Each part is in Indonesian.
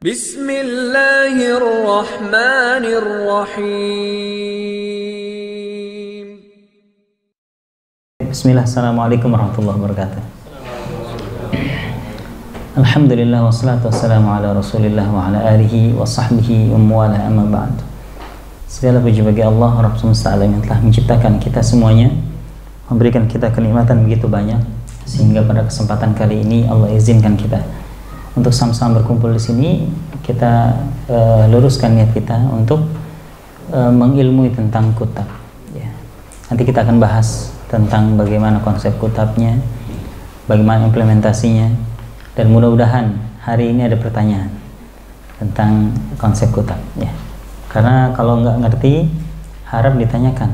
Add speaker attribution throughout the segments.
Speaker 1: Bismillahirrahmanirrahim.
Speaker 2: Bismillah, assalamualaikum warahmatullahi wabarakatuh. Alhamdulillah wassalatu wassalamu ala rasulillah wa ala alihi wa sahbihi wa muwala amma ba'd. Segala puji bagi Allah Rabb semesta alam yang telah menciptakan kita semuanya, memberikan kita kenikmatan begitu banyak, sehingga pada kesempatan kali ini Allah izinkan kita untuk sama-sama berkumpul di sini. Kita luruskan niat kita untuk mengilmui tentang kutab. Ya. Nanti kita akan bahas tentang bagaimana konsep kutabnya, bagaimana implementasinya, dan mudah-mudahan hari ini ada pertanyaan tentang konsep kutab. Ya. Karena kalau nggak ngerti, harap ditanyakan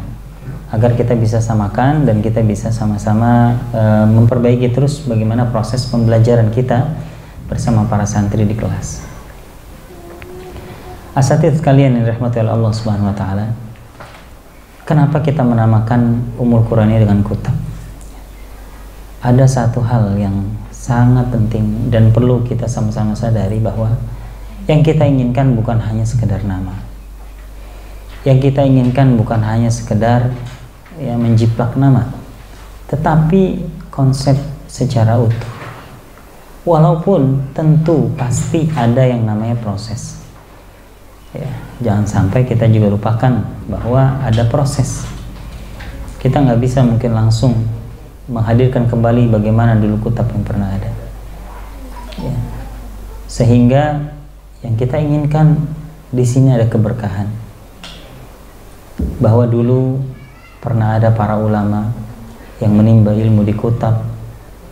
Speaker 2: agar kita bisa samakan dan kita bisa sama-sama memperbaiki terus bagaimana proses pembelajaran kita bersama para santri di kelas. Asatidz sekalian yang dirahmati oleh Allah Subhanahu wa taala, kenapa kita menamakan Ummul Quran ini dengan kutab? Ada satu hal yang sangat penting dan perlu kita sama-sama sadari, bahwa yang kita inginkan bukan hanya sekedar nama. Yang kita inginkan bukan hanya sekedar menjiplak nama, tetapi konsep secara utuh. Walaupun tentu pasti ada yang namanya proses. Ya, jangan sampai kita juga lupakan bahwa ada proses. Kita nggak bisa mungkin langsung menghadirkan kembali bagaimana dulu kutab yang pernah ada. Ya. Sehingga yang kita inginkan di sini ada keberkahan. Bahwa dulu pernah ada para ulama yang menimba ilmu di kutab,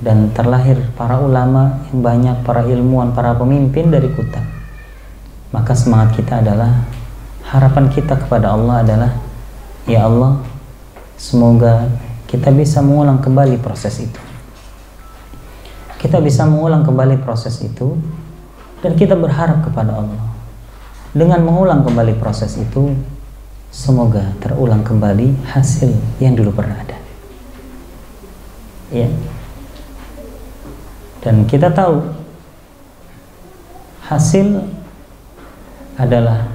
Speaker 2: dan terlahir para ulama yang banyak, para ilmuwan, para pemimpin dari kutab. Maka semangat kita adalah, harapan kita kepada Allah adalah, ya Allah, semoga kita bisa mengulang kembali proses itu. Kita bisa mengulang kembali proses itu, dan kita berharap kepada Allah, dengan mengulang kembali proses itu, semoga terulang kembali hasil yang dulu pernah ada. Ya. Dan kita tahu hasil adalah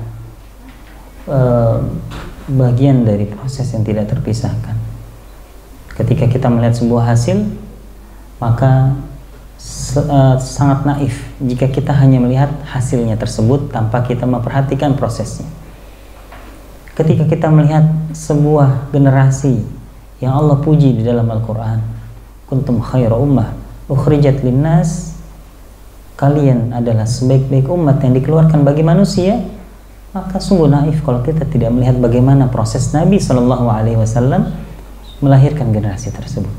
Speaker 2: bagian dari proses yang tidak terpisahkan. Ketika kita melihat sebuah hasil, maka sangat naif jika kita hanya melihat hasilnya tersebut tanpa kita memperhatikan prosesnya. Ketika kita melihat sebuah generasi yang Allah puji di dalam Al-Quran, kuntum khaira ummah ukhrijat linnas, kalian adalah sebaik-baik umat yang dikeluarkan bagi manusia, maka sungguh naif kalau kita tidak melihat bagaimana proses Nabi SAW melahirkan generasi tersebut.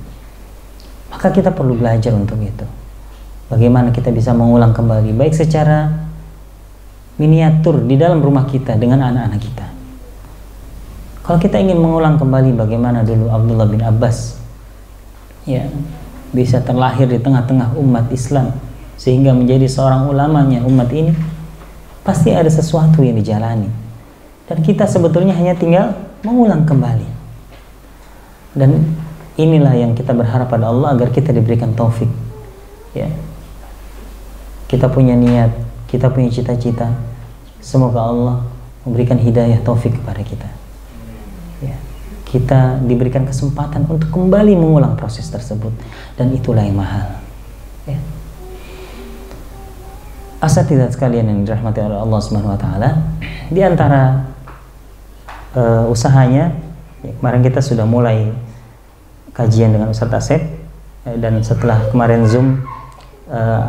Speaker 2: Maka kita perlu belajar untuk itu. Bagaimana kita bisa mengulang kembali, baik secara miniatur di dalam rumah kita dengan anak-anak kita. Kalau kita ingin mengulang kembali bagaimana dulu Abdullah bin Abbas bisa terlahir di tengah-tengah umat Islam sehingga menjadi seorang ulamanya umat ini, pasti ada sesuatu yang dijalani, dan kita sebetulnya hanya tinggal mengulang kembali. Dan inilah yang kita berharap pada Allah agar kita diberikan taufik. Ya, kita punya niat, kita punya cita-cita, semoga Allah memberikan hidayah taufik kepada kita. Ya, kita diberikan kesempatan untuk kembali mengulang proses tersebut, dan itulah yang mahal. Ya. Asatidz sekalian yang dirahmati oleh Allah Subhanahu wa taala, di antara usahanya, kemarin kita sudah mulai kajian dengan Ustadz Asep, dan setelah kemarin Zoom,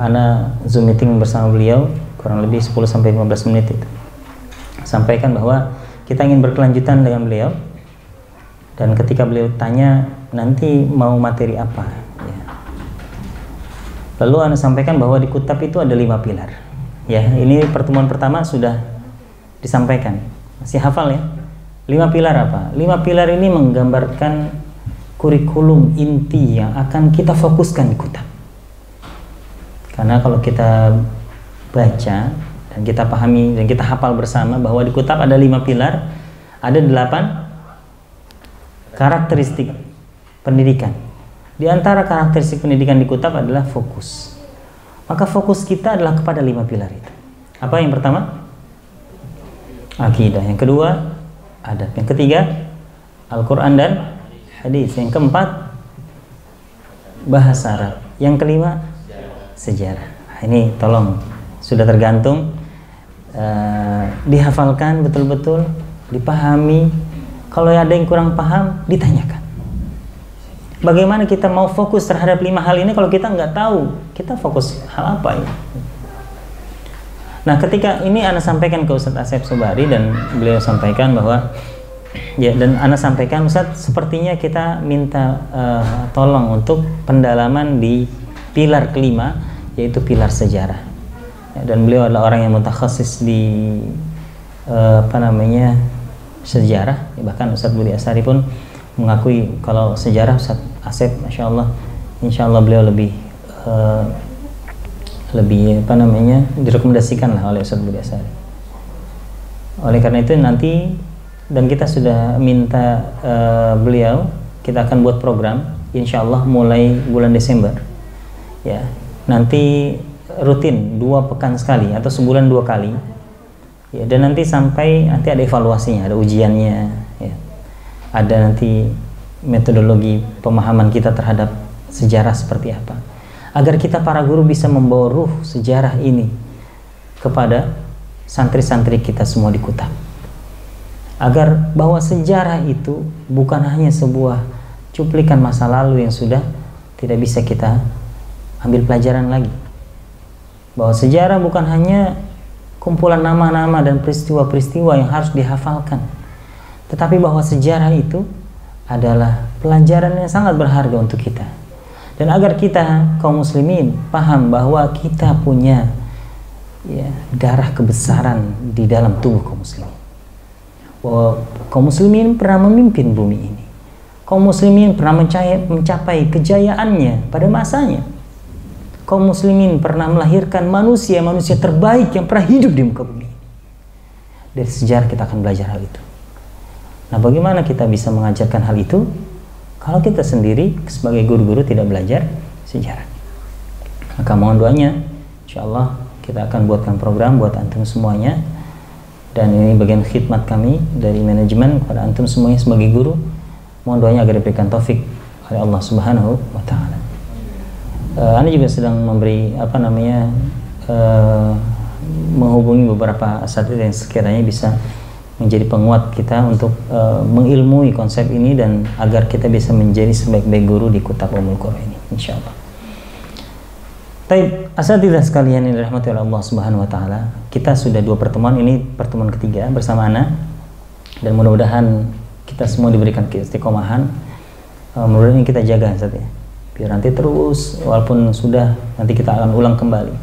Speaker 2: ana Zoom meeting bersama beliau kurang lebih 10-15 menit itu, sampaikan bahwa kita ingin berkelanjutan dengan beliau, dan ketika beliau tanya nanti mau materi apa, lalu Anda sampaikan bahwa di kutab itu ada 5 pilar. Ya, ini pertemuan pertama sudah disampaikan. Masih hafal ya? 5 pilar apa? 5 pilar ini menggambarkan kurikulum inti yang akan kita fokuskan di kutab. Karena kalau kita baca dan kita pahami dan kita hafal bersama bahwa di kutab ada 5 pilar, ada 8 karakteristik pendidikan. Di antara karakteristik pendidikan di kutab adalah fokus. Maka fokus kita adalah kepada 5 pilar itu. Apa yang pertama? Akidah. Yang kedua, adab. Yang ketiga, Al-Quran dan hadis. Yang keempat, bahasa Arab. Yang kelima, sejarah. Ini tolong, sudah tergantung, dihafalkan betul-betul, dipahami. Kalau ada yang kurang paham, ditanyakan. Bagaimana kita mau fokus terhadap 5 hal ini kalau kita nggak tahu kita fokus hal apa ya? Nah, ketika ini Ana sampaikan ke Ustadz Asep Sobari dan beliau sampaikan bahwa ya, dan Ana sampaikan, Ustadz, sepertinya kita minta tolong untuk pendalaman di pilar kelima, yaitu pilar sejarah. Ya, dan beliau adalah orang yang mutakhasis di sejarah. Ya, bahkan Ustadz Budi Asari pun mengakui kalau sejarah Ustadz Asep, insya Allah beliau lebih direkomendasikan lah oleh Ustadz Budi Asari. Oleh karena itu nanti, dan kita sudah minta beliau, kita akan buat program insya Allah mulai bulan Desember ya, nanti rutin 2 pekan sekali atau sebulan 2 kali ya, dan nanti sampai nanti ada evaluasinya, ada ujiannya ya, ada nanti metodologi pemahaman kita terhadap sejarah seperti apa, agar kita para guru bisa membawa ruh sejarah ini kepada santri-santri kita semua di Kuta, agar bahwa sejarah itu bukan hanya sebuah cuplikan masa lalu yang sudah tidak bisa kita ambil pelajaran lagi, bahwa sejarah bukan hanya kumpulan nama-nama dan peristiwa-peristiwa yang harus dihafalkan, tetapi bahwa sejarah itu adalah pelajaran yang sangat berharga untuk kita. Dan agar kita kaum muslimin paham bahwa kita punya ya, darah kebesaran di dalam tubuh kaum muslimin, bahwa kaum muslimin pernah memimpin bumi ini, kaum muslimin pernah mencapai kejayaannya pada masanya, kaum muslimin pernah melahirkan manusia terbaik yang pernah hidup di muka bumi. Dari sejarah kita akan belajar hal itu. Nah, bagaimana kita bisa mengajarkan hal itu kalau kita sendiri sebagai guru-guru tidak belajar sejarah? Maka mohon doanya, insya Allah kita akan buatkan program buat antum semuanya, dan ini bagian khidmat kami dari manajemen kepada antum semuanya sebagai guru. Mohon doanya agar diberikan taufik oleh Allah Subhanahu wa Ta'ala. Anda juga sedang memberi menghubungi beberapa asatidz yang sekiranya bisa menjadi penguat kita untuk mengilmui konsep ini, dan agar kita bisa menjadi sebaik-baik guru di Kutab Ummul Qura ini, insyaallah. Baik, asatidz sekalian yang dirahmati oleh Allah Subhanahu wa Ta'ala, kita sudah 2 pertemuan, ini pertemuan ketiga bersama Ana, dan mudah-mudahan kita semua diberikan keistiqomahan. Mudah-mudahan ini kita jaga Ustaz ya, biar nanti terus, walaupun sudah, nanti kita akan ulang kembali.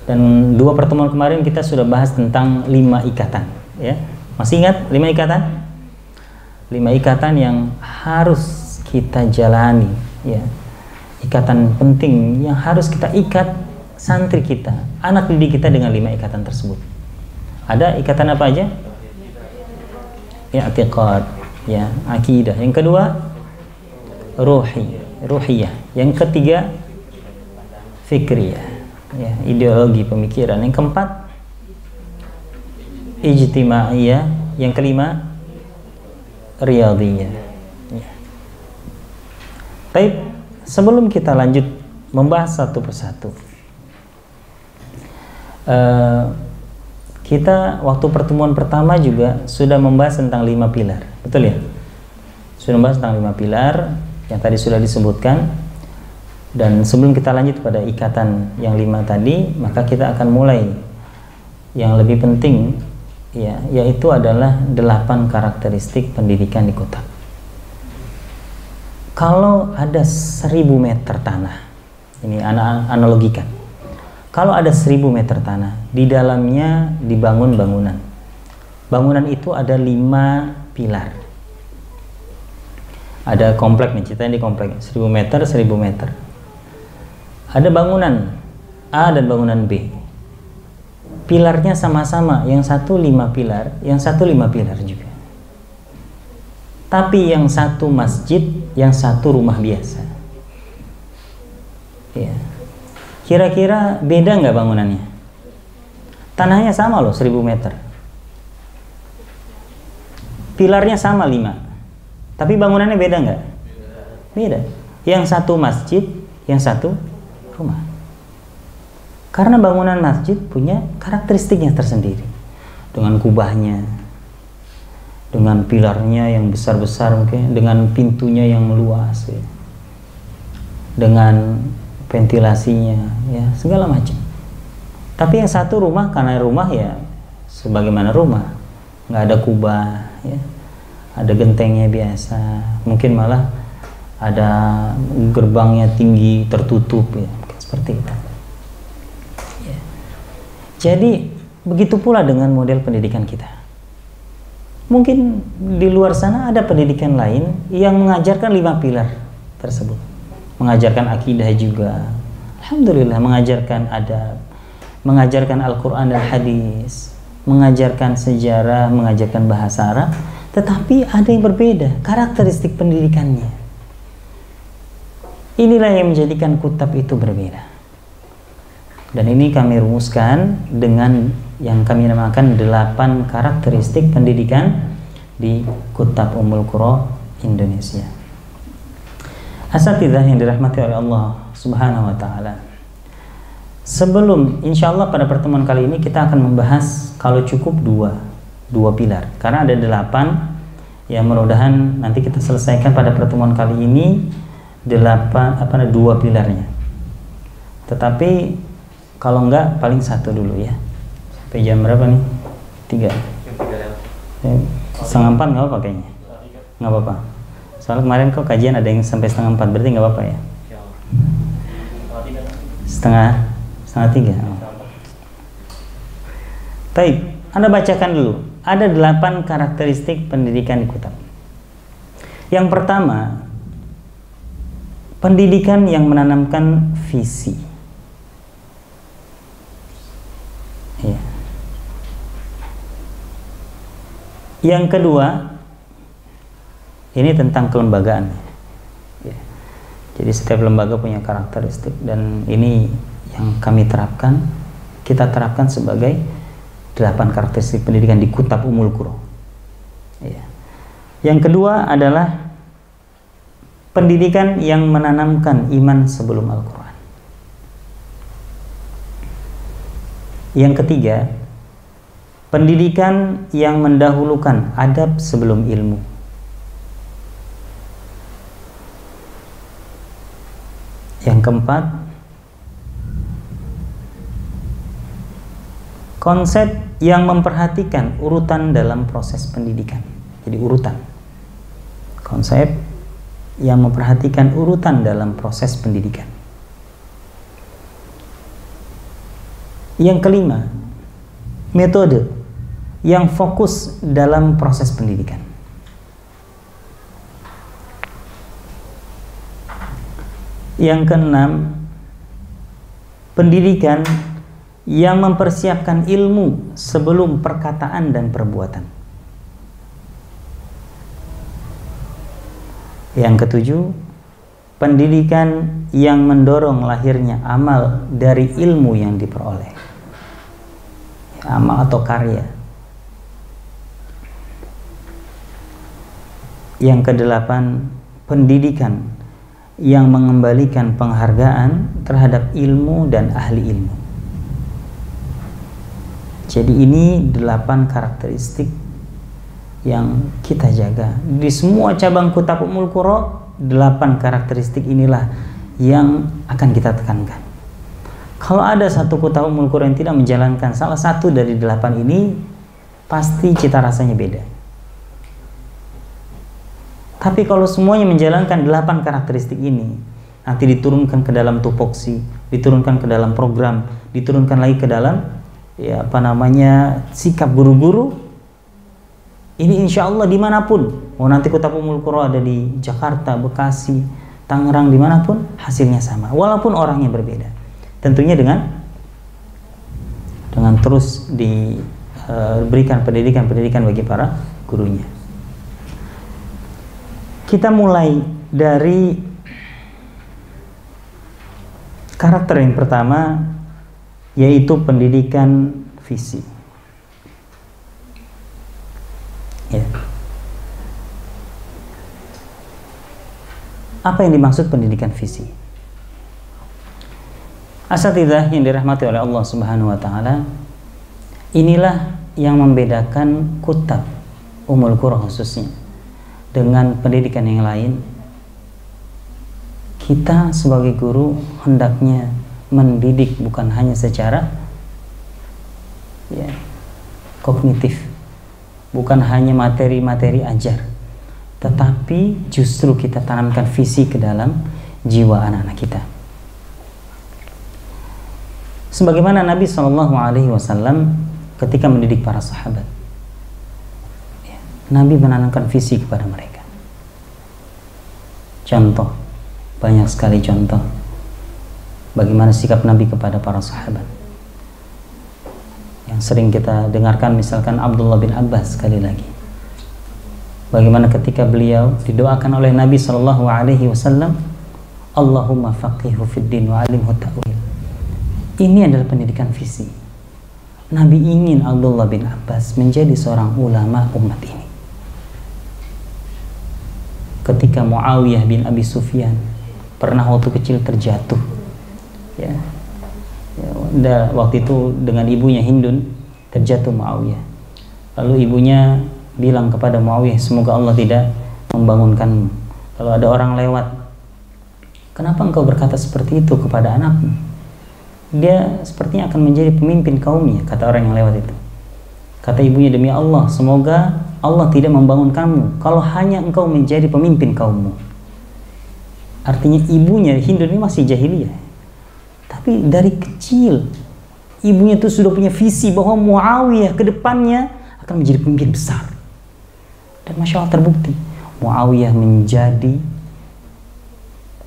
Speaker 2: Dan 2 pertemuan kemarin kita sudah bahas tentang 5 ikatan ya. Masih ingat 5 ikatan? 5 ikatan yang harus kita jalani ya. Ikatan penting yang harus kita ikat santri kita, anak didik kita dengan 5 ikatan tersebut. Ada ikatan apa aja? I'tiqad ya, akidah. Yang kedua, ruhiyah. Yang ketiga, fikriyah ya, ideologi pemikiran. Yang keempat, ijtimaiyah. Yang kelima, riyadhiyah ya. Baik, sebelum kita lanjut membahas satu persatu, kita waktu pertemuan pertama juga sudah membahas tentang 5 pilar, betul ya? Sudah membahas tentang 5 pilar yang tadi sudah disebutkan. Dan sebelum kita lanjut pada ikatan yang 5 tadi, maka kita akan mulai yang lebih penting ya, yaitu adalah 8 karakteristik pendidikan di kota. Kalau ada 1000 meter tanah, ini analogikan, kalau ada 1000 meter tanah, di dalamnya dibangun bangunan. Bangunan itu ada 5 pilar. Ada komplek nih, ceritanya di komplek 1000 meter, 1000 meter. Ada bangunan A dan bangunan B. Pilarnya sama-sama, yang satu 5 pilar, yang satu 5 pilar juga. Tapi yang satu masjid, yang satu rumah biasa. Ya. Kira-kira beda nggak bangunannya? Tanahnya sama loh, 1000 meter. Pilarnya sama 5. Tapi bangunannya beda nggak? Beda. Yang satu masjid, yang satu rumah. Karena bangunan masjid punya karakteristiknya tersendiri. Dengan kubahnya, dengan pilarnya yang besar-besar mungkin, dengan pintunya yang luas, ya. Dengan ventilasinya, ya segala macam. Tapi yang satu rumah, karena rumah ya sebagaimana rumah, nggak ada kubah, ya. Ada gentengnya biasa, mungkin malah ada gerbangnya tinggi tertutup, ya mungkin seperti itu. Ya. Jadi begitu pula dengan model pendidikan kita. Mungkin di luar sana ada pendidikan lain yang mengajarkan 5 pilar tersebut. Mengajarkan akidah juga. Alhamdulillah, mengajarkan adab, mengajarkan Al-Quran dan hadis, mengajarkan sejarah, mengajarkan bahasa Arab. Tetapi ada yang berbeda, karakteristik pendidikannya. Inilah yang menjadikan kutab itu berbeda. Dan ini kami rumuskan dengan yang kami namakan 8 karakteristik pendidikan di Kutab Ummul Qura Indonesia. Asatidzah yang dirahmati oleh Allah Subhanahu wa taala. Sebelum insyaallah pada pertemuan kali ini kita akan membahas kalau cukup dua pilar. Karena ada 8 yang mudah-mudahan nanti kita selesaikan pada pertemuan kali ini 2 pilarnya. Tetapi kalau enggak paling 1 dulu ya. Sampai jam berapa nih? 3. 3:30 nggak apa kayaknya? Nggak apa-apa. Soalnya kemarin kok kajian ada yang sampai 3:30, berarti nggak apa-apa ya? Setengah 3. Baik, Anda bacakan dulu. Ada 8 karakteristik pendidikan di Kutab. Yang pertama, pendidikan yang menanamkan visi. Ya. Yang kedua, ini tentang kelembagaan. Ya. Jadi setiap lembaga punya karakteristik dan ini yang kami terapkan, kita terapkan sebagai 8 karakteristik pendidikan di Kutab Ummul Qura. Ya. Yang kedua adalah pendidikan yang menanamkan iman sebelum Al-Quran. Yang ketiga, pendidikan yang mendahulukan adab sebelum ilmu. Yang keempat, konsep yang memperhatikan urutan dalam proses pendidikan. Jadi urutan. Konsep yang memperhatikan urutan dalam proses pendidikan. Yang kelima, metode yang fokus dalam proses pendidikan. Yang keenam, pendidikan yang mempersiapkan ilmu sebelum perkataan dan perbuatan. Yang ketujuh, pendidikan yang mendorong lahirnya amal dari ilmu yang diperoleh. Amal atau karya. Yang kedelapan, pendidikan yang mengembalikan penghargaan terhadap ilmu dan ahli ilmu. Jadi ini 8 karakteristik yang kita jaga. Di semua cabang Kutab Ummul Qura, 8 karakteristik inilah yang akan kita tekankan. Kalau ada satu Kutab Ummul Qura yang tidak menjalankan salah satu dari 8 ini, pasti cita rasanya beda. Tapi kalau semuanya menjalankan 8 karakteristik ini, nanti diturunkan ke dalam tupoksi, diturunkan ke dalam program, diturunkan lagi ke dalam sikap guru-guru. Ini insya Allah dimanapun, mau nanti Kutab Ummul Qura ada di Jakarta, Bekasi, Tangerang, dimanapun hasilnya sama, walaupun orangnya berbeda. Tentunya dengan terus diberikan pendidikan bagi para gurunya. Kita mulai dari karakter yang pertama, yaitu pendidikan visi. Ya. Apa yang dimaksud pendidikan visi? Asatidzah yang dirahmati oleh Allah Subhanahu wa taala, inilah yang membedakan kutab Ummul Qura khususnya dengan pendidikan yang lain. Kita sebagai guru hendaknya mendidik bukan hanya secara kognitif, bukan hanya materi-materi ajar, tetapi justru kita tanamkan visi ke dalam jiwa anak-anak kita. Sebagaimana Nabi SAW ketika mendidik para sahabat, Nabi menanamkan visi kepada mereka. Contoh, banyak sekali contoh bagaimana sikap Nabi kepada para sahabat. Yang sering kita dengarkan misalkan Abdullah bin Abbas sekali lagi. Bagaimana ketika beliau didoakan oleh Nabi SAW, Allahumma faqihu fid din wa alimhu ta'wil. Ini adalah pendidikan visi. Nabi ingin Abdullah bin Abbas menjadi seorang ulama umat ini. Ketika Muawiyah bin Abi Sufyan pernah waktu kecil terjatuh, waktu itu dengan ibunya Hindun terjatuh Muawiyah. Lalu ibunya bilang kepada Muawiyah, semoga Allah tidak membangunkanmu. Kalau ada orang lewat, kenapa engkau berkata seperti itu kepada anakmu? Dia sepertinya akan menjadi pemimpin kaumnya, kata orang yang lewat itu. Kata ibunya, demi Allah, semoga Allah tidak membangunkanmu kalau hanya engkau menjadi pemimpin kaummu. Artinya ibunya Hindun ini masih jahiliyah, tapi dari kecil ibunya itu sudah punya visi bahwa Muawiyah ke depannya akan menjadi pemimpin besar. Dan Masya Allah terbukti, Muawiyah menjadi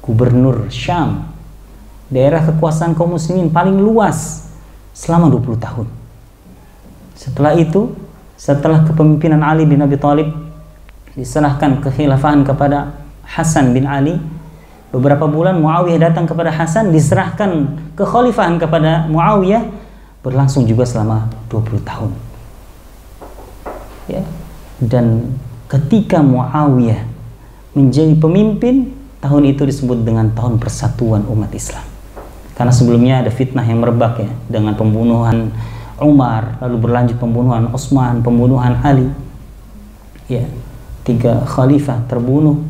Speaker 2: gubernur Syam, daerah kekuasaan kaum muslimin paling luas selama 20 tahun. Setelah itu, setelah kepemimpinan Ali bin Abi Thalib diserahkan kekhilafahan kepada Hasan bin Ali, beberapa bulan Muawiyah datang kepada Hasan, diserahkan kekhalifahan kepada Muawiyah, berlangsung juga selama 20 tahun. Ya. Dan ketika Muawiyah menjadi pemimpin, tahun itu disebut dengan tahun persatuan umat Islam. Karena sebelumnya ada fitnah yang merebak dengan pembunuhan Umar, lalu berlanjut pembunuhan Utsman, pembunuhan Ali. 3 khalifah terbunuh.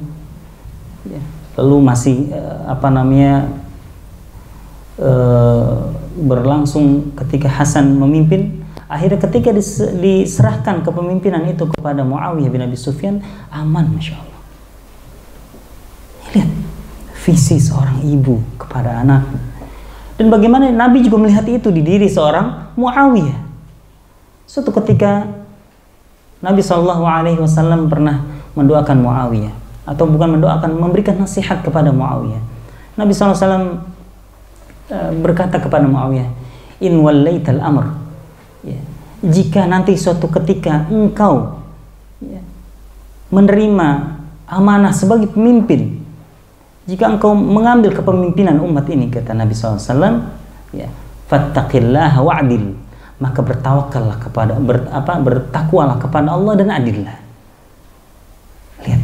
Speaker 2: Lalu masih berlangsung ketika Hasan memimpin. Akhirnya ketika diserahkan kepemimpinan itu kepada Muawiyah bin Abi Sufyan, aman, Masya Allah. Lihat visi seorang ibu kepada anak. Dan bagaimana Nabi juga melihat itu di diri seorang Muawiyah. Suatu ketika Nabi SAW pernah mendoakan Muawiyah, atau bukan mendoakan, memberikan nasihat kepada Muawiyah. Nabi SAW berkata kepada Muawiyah, in wallaital amr, jika nanti suatu ketika engkau menerima amanah sebagai pemimpin, jika engkau mengambil kepemimpinan umat ini, kata Nabi SAW, fattaqillaha wa'dil, maka bertawakallah kepada bertakwalah kepada Allah dan adillah. Lihat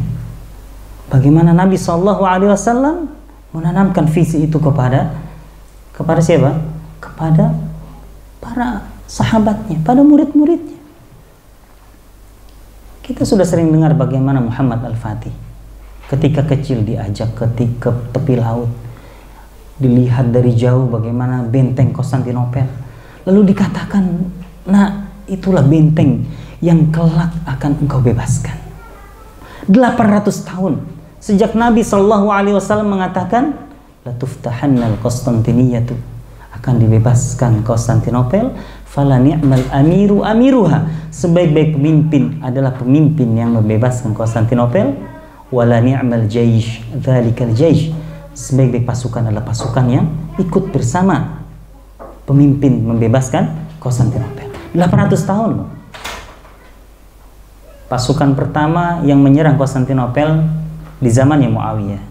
Speaker 2: bagaimana Nabi SAW menanamkan visi itu kepada siapa? Kepada para sahabatnya, pada murid-muridnya. Kita sudah sering dengar bagaimana Muhammad Al-Fatih ketika kecil diajak ke tepi laut, dilihat dari jauh bagaimana benteng Konstantinopel, lalu dikatakan, nah itulah benteng yang kelak akan engkau bebaskan. 800 tahun sejak Nabi SAW mengatakan, latuftahanna al-Konstantiniyatu, akan dibebaskan Konstantinopel, fala ni'mal amiru amiruha, sebaik-baik pemimpin adalah pemimpin yang membebaskan Konstantinopel, wala ni'mal jaysh dzalikal jaysh, sebaik-baik pasukan adalah pasukan yang ikut bersama pemimpin membebaskan Konstantinopel. 800 tahun loh. Pasukan pertama yang menyerang Konstantinopel di zamannya Muawiyah.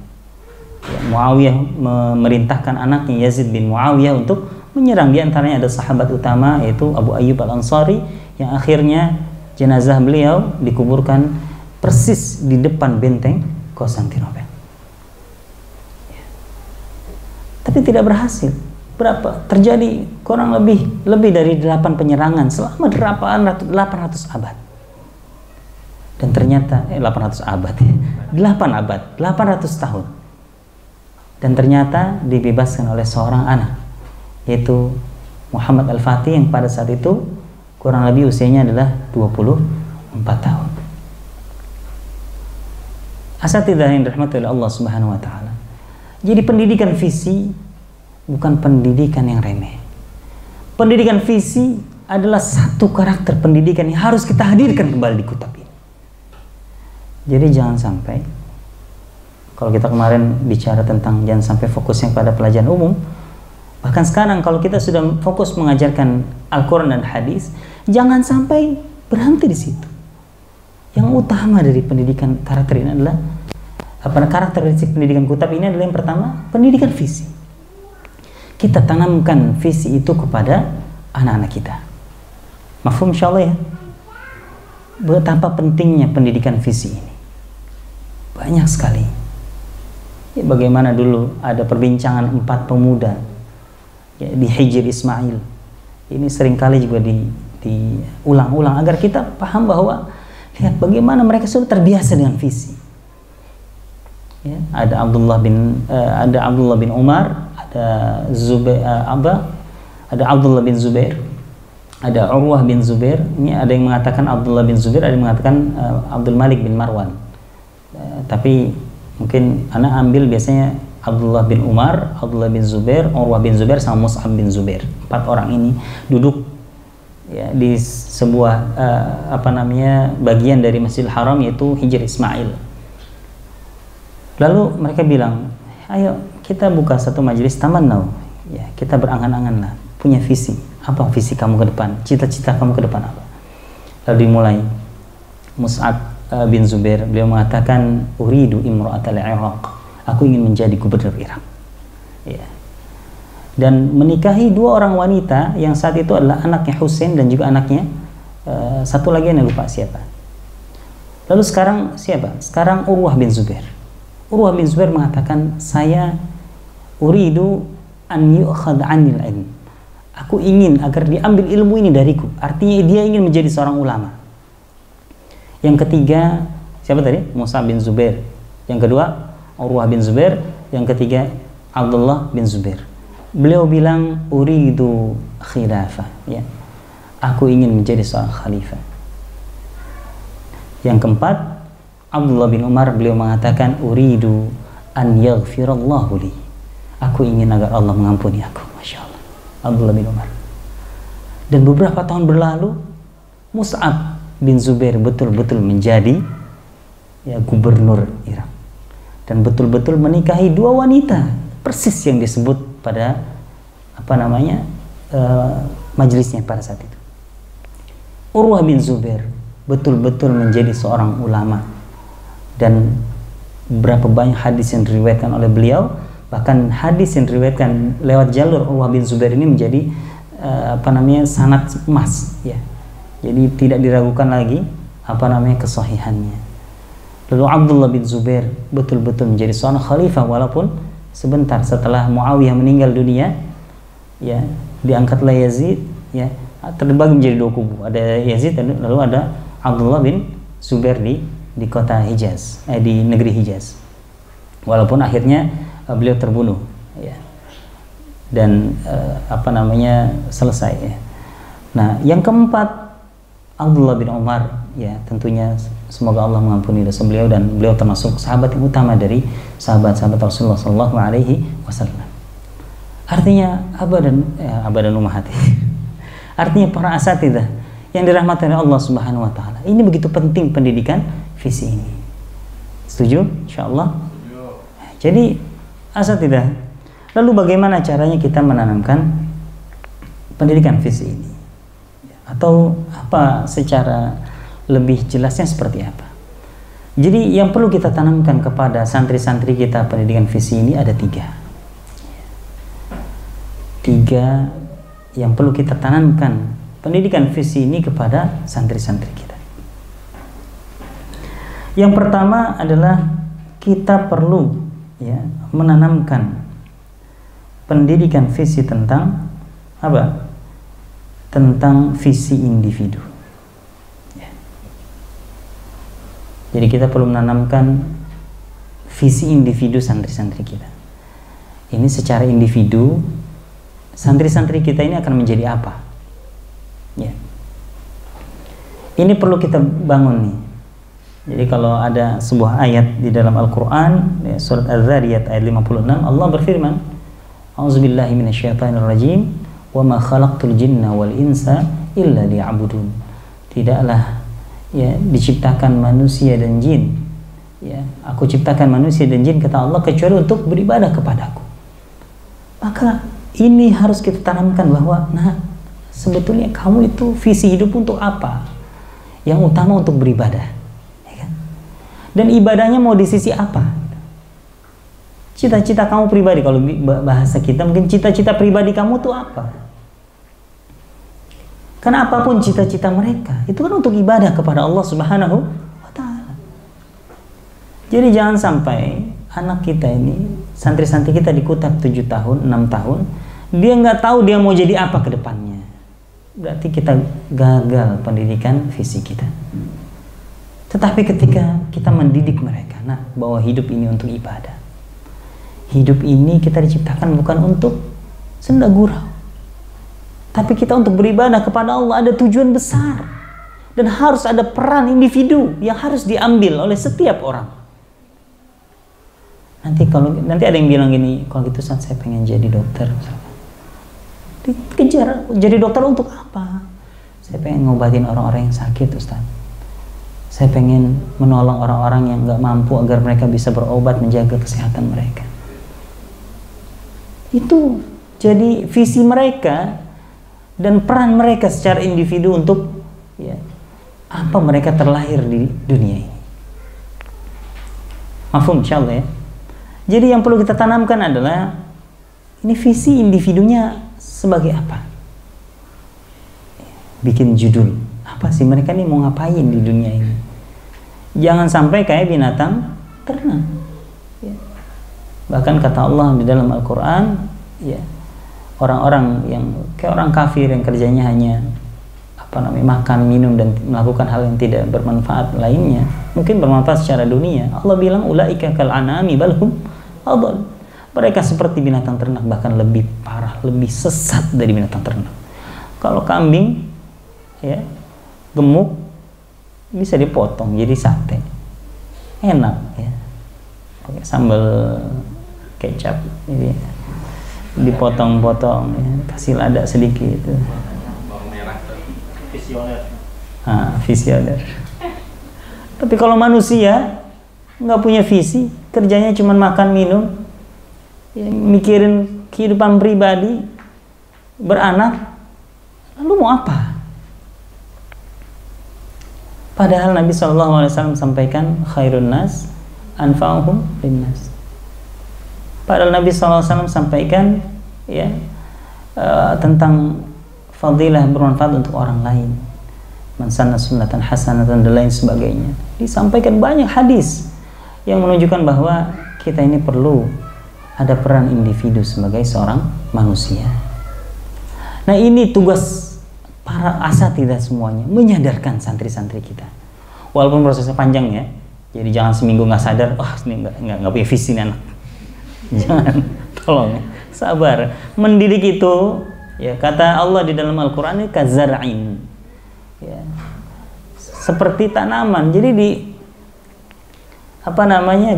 Speaker 2: Muawiyah memerintahkan anaknya Yazid bin Muawiyah untuk menyerang. Di antaranya ada sahabat utama yaitu Abu Ayyub Al-Ansari yang akhirnya jenazah beliau dikuburkan persis di depan benteng Konstantinopel. Tapi tidak berhasil. Berapa? Terjadi kurang lebih dari 8 penyerangan selama 800 abad. Dan ternyata 800 abad ya. 8 abad, 800 tahun. Dan ternyata dibebaskan oleh seorang anak yaitu Muhammad Al-Fatih yang pada saat itu kurang lebih usianya adalah 24 tahun. Asatidzah yang dirahmati oleh Allah Subhanahu wa taala. Jadi pendidikan visi bukan pendidikan yang remeh. Pendidikan visi adalah satu karakter pendidikan yang harus kita hadirkan kembali di kitab ini. Jadi jangan sampai, kalau kita kemarin bicara tentang jangan sampai fokusnya pada pelajaran umum, bahkan sekarang kalau kita sudah fokus mengajarkan Al-Quran dan hadis, jangan sampai berhenti di situ. Yang utama dari pendidikan karakter ini adalah karakteristik pendidikan kitab ini adalah yang pertama, pendidikan visi. Kita tanamkan visi itu kepada anak-anak kita. Mafhum insyaallah ya. Betapa pentingnya pendidikan visi ini. Banyak sekali. Ya, bagaimana dulu ada perbincangan 4 pemuda ya, di Hijr Ismail. Ini seringkali juga diulang-ulang agar kita paham bahwa lihat bagaimana mereka sudah terbiasa dengan visi. Ya, ada Abdullah bin Umar, ada Abdullah bin Zubair, ada Urwah bin Zubair. Ini ada yang mengatakan Abdullah bin Zubair, ada yang mengatakan Abdul Malik bin Marwan. Tapi mungkin anak ambil biasanya Abdullah bin Umar, Abdullah bin Zubair, Urwah bin Zubair sama Mus'ab bin Zubair. 4 orang ini duduk ya, di sebuah bagian dari Masjidil Haram yaitu Hijr Ismail. Lalu mereka bilang, ayo kita buka satu majelis tamannau ya, kita berangan-angan lah, punya visi. Apa visi kamu ke depan? Cita-cita kamu ke depan apa? Lalu dimulai. Mus'ab bin Zubair, beliau mengatakan uridu imra'atal Iraq, aku ingin menjadi gubernur Irak ya. Dan menikahi 2 orang wanita yang saat itu adalah anaknya Husain dan juga anaknya satu lagi yang lupa siapa. Lalu sekarang siapa? Sekarang Urwah bin Zubair. Urwah bin Zubair mengatakan, saya uridu an yu'khad 'anil ilm, aku ingin agar diambil ilmu ini dariku. Artinya dia ingin menjadi seorang ulama. Yang ketiga siapa tadi? Mus'ab bin Zubair. Yang kedua Urwah bin Zubair. Yang ketiga Abdullah bin Zubair. Beliau bilang uridu khilafah ya, aku ingin menjadi seorang khalifah. Yang keempat Abdullah bin Umar, beliau mengatakan uridu an yaghfirallahu li, aku ingin agar Allah mengampuni aku. Masya Allah, Abdullah bin Umar. Dan beberapa tahun berlalu Mus'ab bin Zubair betul-betul menjadi ya, gubernur Irak dan betul-betul menikahi 2 wanita persis yang disebut pada majelisnya pada saat itu. Urwah bin Zubair betul-betul menjadi seorang ulama dan berapa banyak hadis yang diriwayatkan oleh beliau, bahkan hadis yang diriwayatkan lewat jalur Urwah bin Zubair ini menjadi sanad emas ya. Jadi tidak diragukan lagi kesahihannya. Lalu Abdullah bin Zubair betul-betul menjadi seorang khalifah walaupun sebentar setelah Muawiyah meninggal dunia ya, diangkatlah Yazid ya, terbagi menjadi 2 kubu. Ada Yazid lalu ada Abdullah bin Zubair di kota Hijaz, di negeri Hijaz. Walaupun akhirnya beliau terbunuh ya. Dan selesai ya. Nah, yang keempat Abdullah bin Umar ya, tentunya semoga Allah mengampuni dosa beliau, dan beliau termasuk sahabat yang utama dari sahabat-sahabat Rasulullah sallallahu alaihi wasallam. Artinya abah dan ummahat. Artinya para asatidzah yang dirahmati oleh Allah Subhanahu wa taala. Ini begitu penting pendidikan visi ini. Setuju? Insyaallah. Jadi asatidzah, lalu bagaimana caranya kita menanamkan pendidikan visi ini? Atau apa secara lebih jelasnya seperti apa? Jadi yang perlu kita tanamkan kepada santri-santri kita pendidikan visi ini ada 3 yang perlu kita tanamkan pendidikan visi ini kepada santri-santri kita. Yang pertama adalah kita perlu ya menanamkan pendidikan visi tentang apa? Tentang visi individu. Ya. Jadi kita perlu menanamkan visi individu santri-santri kita. Ini secara individu, santri-santri kita ini akan menjadi apa? Ya. Ini perlu kita bangun nih. Jadi kalau ada sebuah ayat di dalam Al-Quran, ya, surat Az-Zariyat ayat 56, Allah berfirman, A'udzubillahi minasyaitonirrajim, wa ma khalaqtul jinna wal insa illa liya'budun. Tidaklah ya diciptakan manusia dan jin. Ya, aku ciptakan manusia dan jin kata Allah kecuali untuk beribadah kepadaku. Maka ini harus kita tanamkan bahwa sebetulnya kamu itu visi hidup untuk apa? Yang utama untuk beribadah. Dan ibadahnya mau di sisi apa? Cita-cita kamu pribadi, kalau bahasa kita mungkin cita-cita pribadi kamu tuh apa? Karena apapun cita-cita mereka, itu kan untuk ibadah kepada Allah Subhanahu wa Ta'ala. Jadi jangan sampai anak kita ini, santri-santri kita dikutab 7 tahun, 6 tahun, dia nggak tahu dia mau jadi apa ke depannya. Berarti kita gagal pendidikan visi kita. Tetapi ketika kita mendidik mereka, bahwa hidup ini untuk ibadah. Hidup ini kita diciptakan bukan untuk senda gurau. Tapi kita untuk beribadah kepada Allah, ada tujuan besar. Dan harus ada peran individu yang harus diambil oleh setiap orang. Nanti ada yang bilang gini, kalau gitu Ustaz saya pengen jadi dokter. Dikejar, jadi dokter untuk apa? Saya pengen ngobatin orang-orang yang sakit Ustaz. Saya pengen menolong orang-orang yang nggak mampu agar mereka bisa berobat, menjaga kesehatan mereka. Itu jadi visi mereka dan peran mereka secara individu untuk ya, apa mereka terlahir di dunia ini. Mafhum insyaallah ya. Jadi yang perlu kita tanamkan adalah ini visi individunya sebagai apa? Bikin judul. Apa sih mereka ini mau ngapain di dunia ini? Jangan sampai kayak binatang ternak. Ya. Bahkan kata Allah di dalam Al-Quran, ya, orang-orang yang kayak orang kafir yang kerjanya hanya makan, minum dan melakukan hal yang tidak bermanfaat lainnya, mungkin bermanfaat secara dunia. Allah bilang ulaika kal anami balhum adall. Mereka seperti binatang ternak, bahkan lebih parah, lebih sesat dari binatang ternak. Kalau kambing, ya, gemuk, bisa dipotong jadi sate, enak ya, pakai sambal kecap, jadi dipotong-potong, ya, kasih lada sedikit.
Speaker 1: Bawang merah, visioner.
Speaker 2: Visioner. Tapi kalau manusia nggak punya visi, kerjanya cuma makan minum, ya, mikirin kehidupan pribadi, beranak, lalu mau apa? Padahal Nabi SAW sampaikan khairun nas anfa'uhum linnas. Padahal Nabi SAW sampaikan ya tentang fadilah bermanfaat untuk orang lain. Man sanna sunnatan hasanatan dan lain sebagainya. Disampaikan banyak hadis yang menunjukkan bahwa kita ini perlu ada peran individu sebagai seorang manusia. Nah, ini tugas para asatidzah semuanya, menyadarkan santri-santri kita. Walaupun prosesnya panjang ya. Jadi jangan seminggu nggak sadar, ini nggak punya visi nih anak. Jangan, tolong sabar. Mendidik itu, ya kata Allah di dalam Al-Quran ini kazar'in, ya, seperti tanaman. Jadi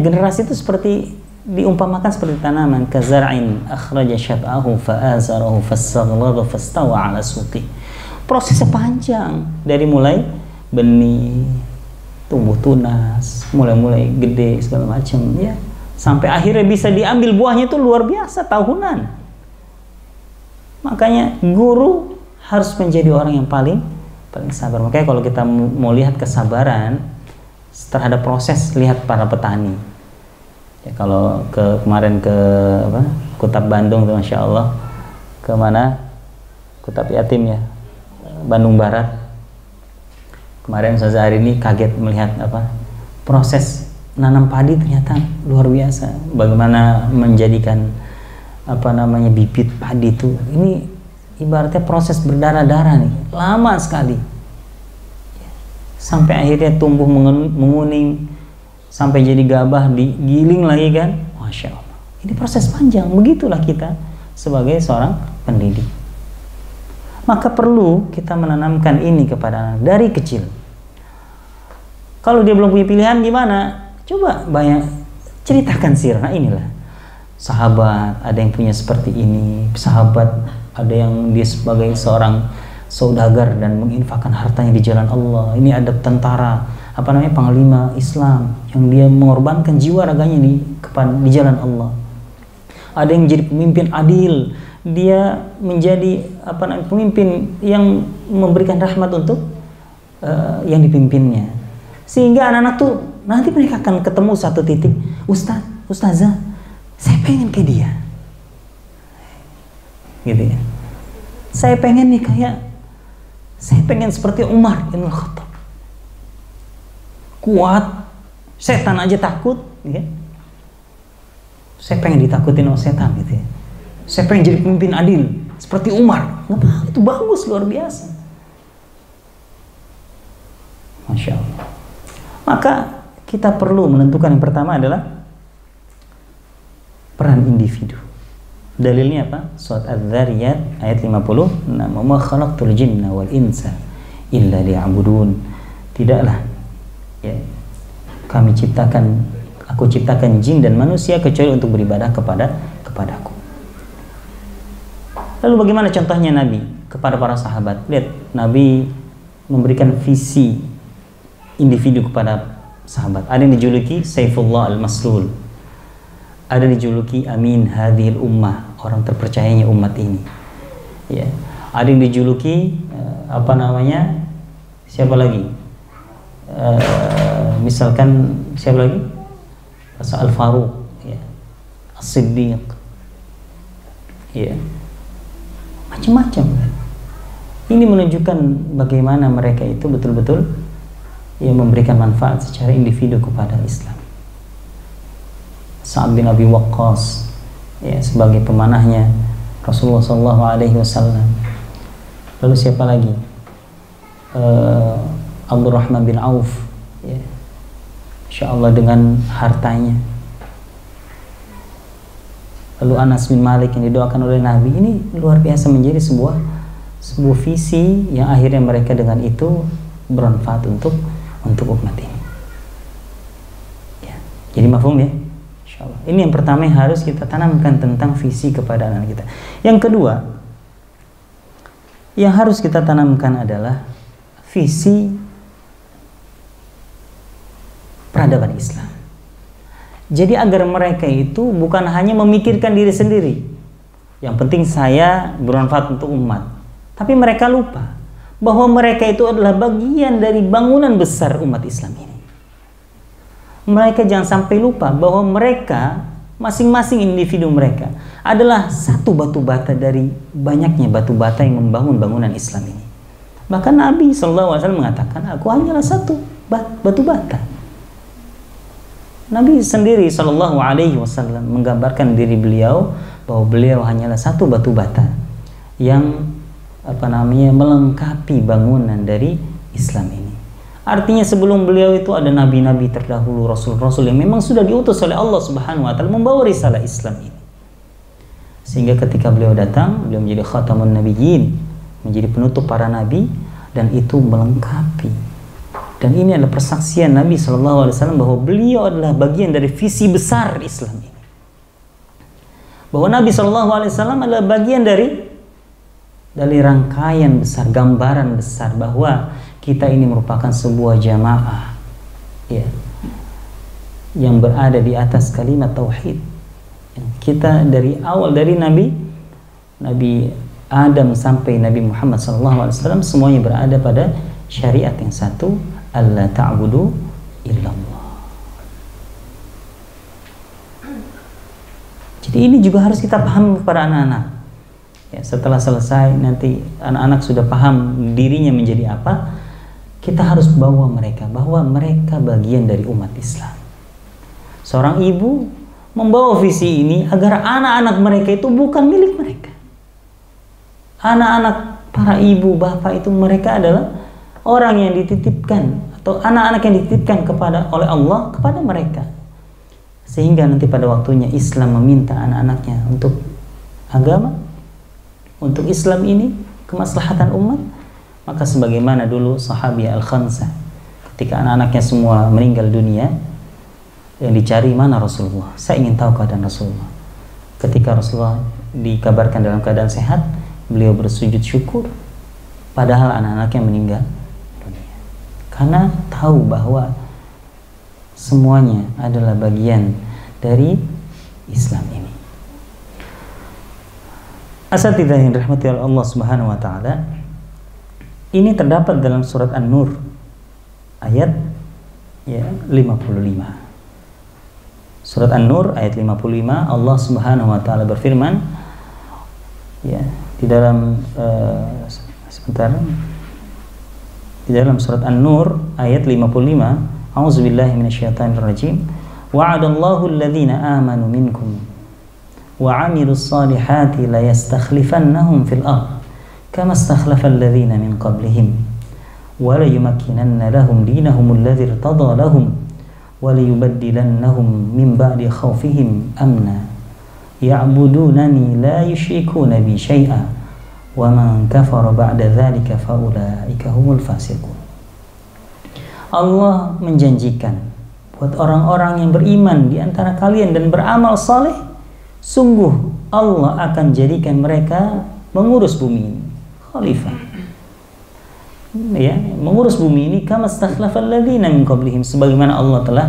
Speaker 2: generasi itu seperti diumpamakan seperti tanaman. Kazar'in akhraja syat'ahu fa'azarahu fastaghlaba fastawa 'ala suqi. Prosesnya panjang, dari mulai benih, tumbuh tunas, mulai gede segala macam ya, sampai akhirnya bisa diambil buahnya itu luar biasa, tahunan. Makanya guru harus menjadi orang yang paling sabar. Makanya kalau kita mau lihat kesabaran terhadap proses, lihat para petani. Ya, kalau kemarin ke Kutab Bandung tuh, Masya Allah, ke mana? Kutab Yatim ya, Bandung Barat. Kemarin Ustaz hari ini kaget melihat proses nanam padi, ternyata luar biasa. Bagaimana menjadikan bibit padi itu, ini ibaratnya proses berdarah-darah nih, lama sekali. Sampai akhirnya tumbuh menguning, sampai jadi gabah, digiling lagi kan. Masya Allah. Ini proses panjang. Begitulah kita sebagai seorang pendidik. Maka perlu kita menanamkan ini kepada anak dari kecil. Kalau dia belum punya pilihan gimana? Coba ceritakan sirah. Nah, inilah sahabat, ada yang punya seperti ini. Sahabat ada yang dia sebagai seorang saudagar dan menginfakkan hartanya di jalan Allah. Ini ada tentara panglima Islam yang dia mengorbankan jiwa raganya di jalan Allah. Ada yang menjadi pemimpin adil, dia menjadi pemimpin yang memberikan rahmat untuk yang dipimpinnya. Sehingga anak-anak tuh nanti mereka akan ketemu satu titik, ustazah, saya pengen kayak dia, gitu ya. Saya pengen seperti Umar bin Khattab, kuat, setan aja takut, ya. Saya pengen ditakutin sama setan, gitu ya. Saya pengen jadi pemimpin adil seperti Umar. Itu bagus, luar biasa. Masya Allah. Maka kita perlu menentukan, yang pertama adalah peran individu. Dalilnya apa? Surat Az-Zariyat ayat 50. "Ma khalaqtul jinna wal insa illa liya'budun." Tidaklah aku ciptakan jin dan manusia kecuali untuk beribadah kepadaku. Lalu bagaimana contohnya Nabi kepada para sahabat? Lihat, Nabi memberikan visi individu kepada sahabat. Ada yang dijuluki Saifullah al-Maslul, ada yang dijuluki Amin hadhil ummah, orang terpercayanya umat ini, ya. Ada yang dijuluki siapa lagi? Misalkan siapa lagi? Al-Faruq, ya. As-Siddiq, ya. Macam-macam. Ini menunjukkan bagaimana mereka itu betul-betul memberikan manfaat secara individu kepada Islam. Sa'ad bin Abi Waqqas, ya, sebagai pemanahnya Rasulullah SAW. Lalu siapa lagi? Abdurrahman bin Auf, ya. Insya Allah dengan hartanya. Lalu Anas bin Malik yang didoakan oleh Nabi. Ini luar biasa, menjadi sebuah visi yang akhirnya mereka dengan itu bermanfaat untuk umat ini, ya. Jadi mafhum ya, insya Allah. Ini yang pertama yang harus kita tanamkan tentang visi kepada anak kita. Yang kedua yang harus kita tanamkan adalah visi peradaban Islam. Jadi agar mereka itu bukan hanya memikirkan diri sendiri, yang penting saya bermanfaat untuk umat, tapi mereka lupa bahwa mereka itu adalah bagian dari bangunan besar umat Islam ini. Mereka jangan sampai lupa bahwa mereka, masing-masing individu mereka adalah satu batu bata dari banyaknya batu bata yang membangun bangunan Islam ini. Bahkan Nabi SAW mengatakan, aku hanyalah satu batu bata. Nabi sendiri SAW menggambarkan diri beliau bahwa beliau hanyalah satu batu bata yang melengkapi bangunan dari Islam ini. Artinya sebelum beliau itu ada nabi-nabi terdahulu, rasul-rasul yang memang sudah diutus oleh Allah Subhanahu wa taala membawa risalah Islam ini. Sehingga ketika beliau datang, beliau menjadi khatamun nabiyyin, menjadi penutup para nabi, dan itu melengkapi. Dan ini adalah persaksian Nabi SAW bahwa beliau adalah bagian dari visi besar Islam ini. Bahwa Nabi SAW adalah bagian dari rangkaian besar, gambaran besar bahwa kita ini merupakan sebuah jamaah, ya, yang berada di atas kalimat tauhid. Kita dari awal, dari Nabi Adam sampai Nabi Muhammad SAW, semuanya berada pada syariat yang satu, alla ta'budu illallah. Jadi ini juga harus kita paham kepada anak-anak. Ya, setelah selesai nanti anak-anak sudah paham dirinya menjadi apa, kita harus bawa mereka bahwa mereka bagian dari umat Islam. Seorang ibu membawa visi ini agar anak-anak mereka itu bukan milik mereka. Anak-anak para ibu bapak itu mereka adalah orang yang dititipkan atau anak-anak yang dititipkan oleh Allah kepada mereka. Sehingga nanti pada waktunya Islam meminta anak-anaknya untuk agama, untuk Islam ini, kemaslahatan umat, maka sebagaimana dulu sahabiah Al-Khamsah, ketika anak-anaknya semua meninggal dunia, yang dicari mana Rasulullah, saya ingin tahu keadaan Rasulullah. Ketika Rasulullah dikabarkan dalam keadaan sehat, beliau bersujud syukur, padahal anak-anaknya meninggal dunia, karena tahu bahwa semuanya adalah bagian dari Islam ini. Asatidzah yang dirahmati oleh Allah Subhanahu wa taala, ini terdapat dalam surat An-Nur ayat 55. Surat An-Nur ayat 55, Allah Subhanahu wa taala berfirman ya di dalam di dalam surat An-Nur ayat 55, A'udzubillahi minasyaitonirrajim. Wa'adallahu alladhina amanu minkum wa 'amilus solihati la yastakhlifannahum fil ardh kama istakhlafal ladzina min qablihim wa la yumakkinanna lahum dinahum alladzi irtada lahum wa la yubaddilannahum min ba'di khawfihim amna ya'budunani la yushrikuna bi syai'a wa man kafara ba'da dzalika fa ulaika humul fasiqun. Allah menjanjikan buat orang-orang yang beriman di antara kalian dan beramal saleh, sungguh Allah akan jadikan mereka mengurus bumi ini, khalifah. Ya, mengurus bumi ini kama stakhlafal ladzina min qablihim, sebagaimana Allah telah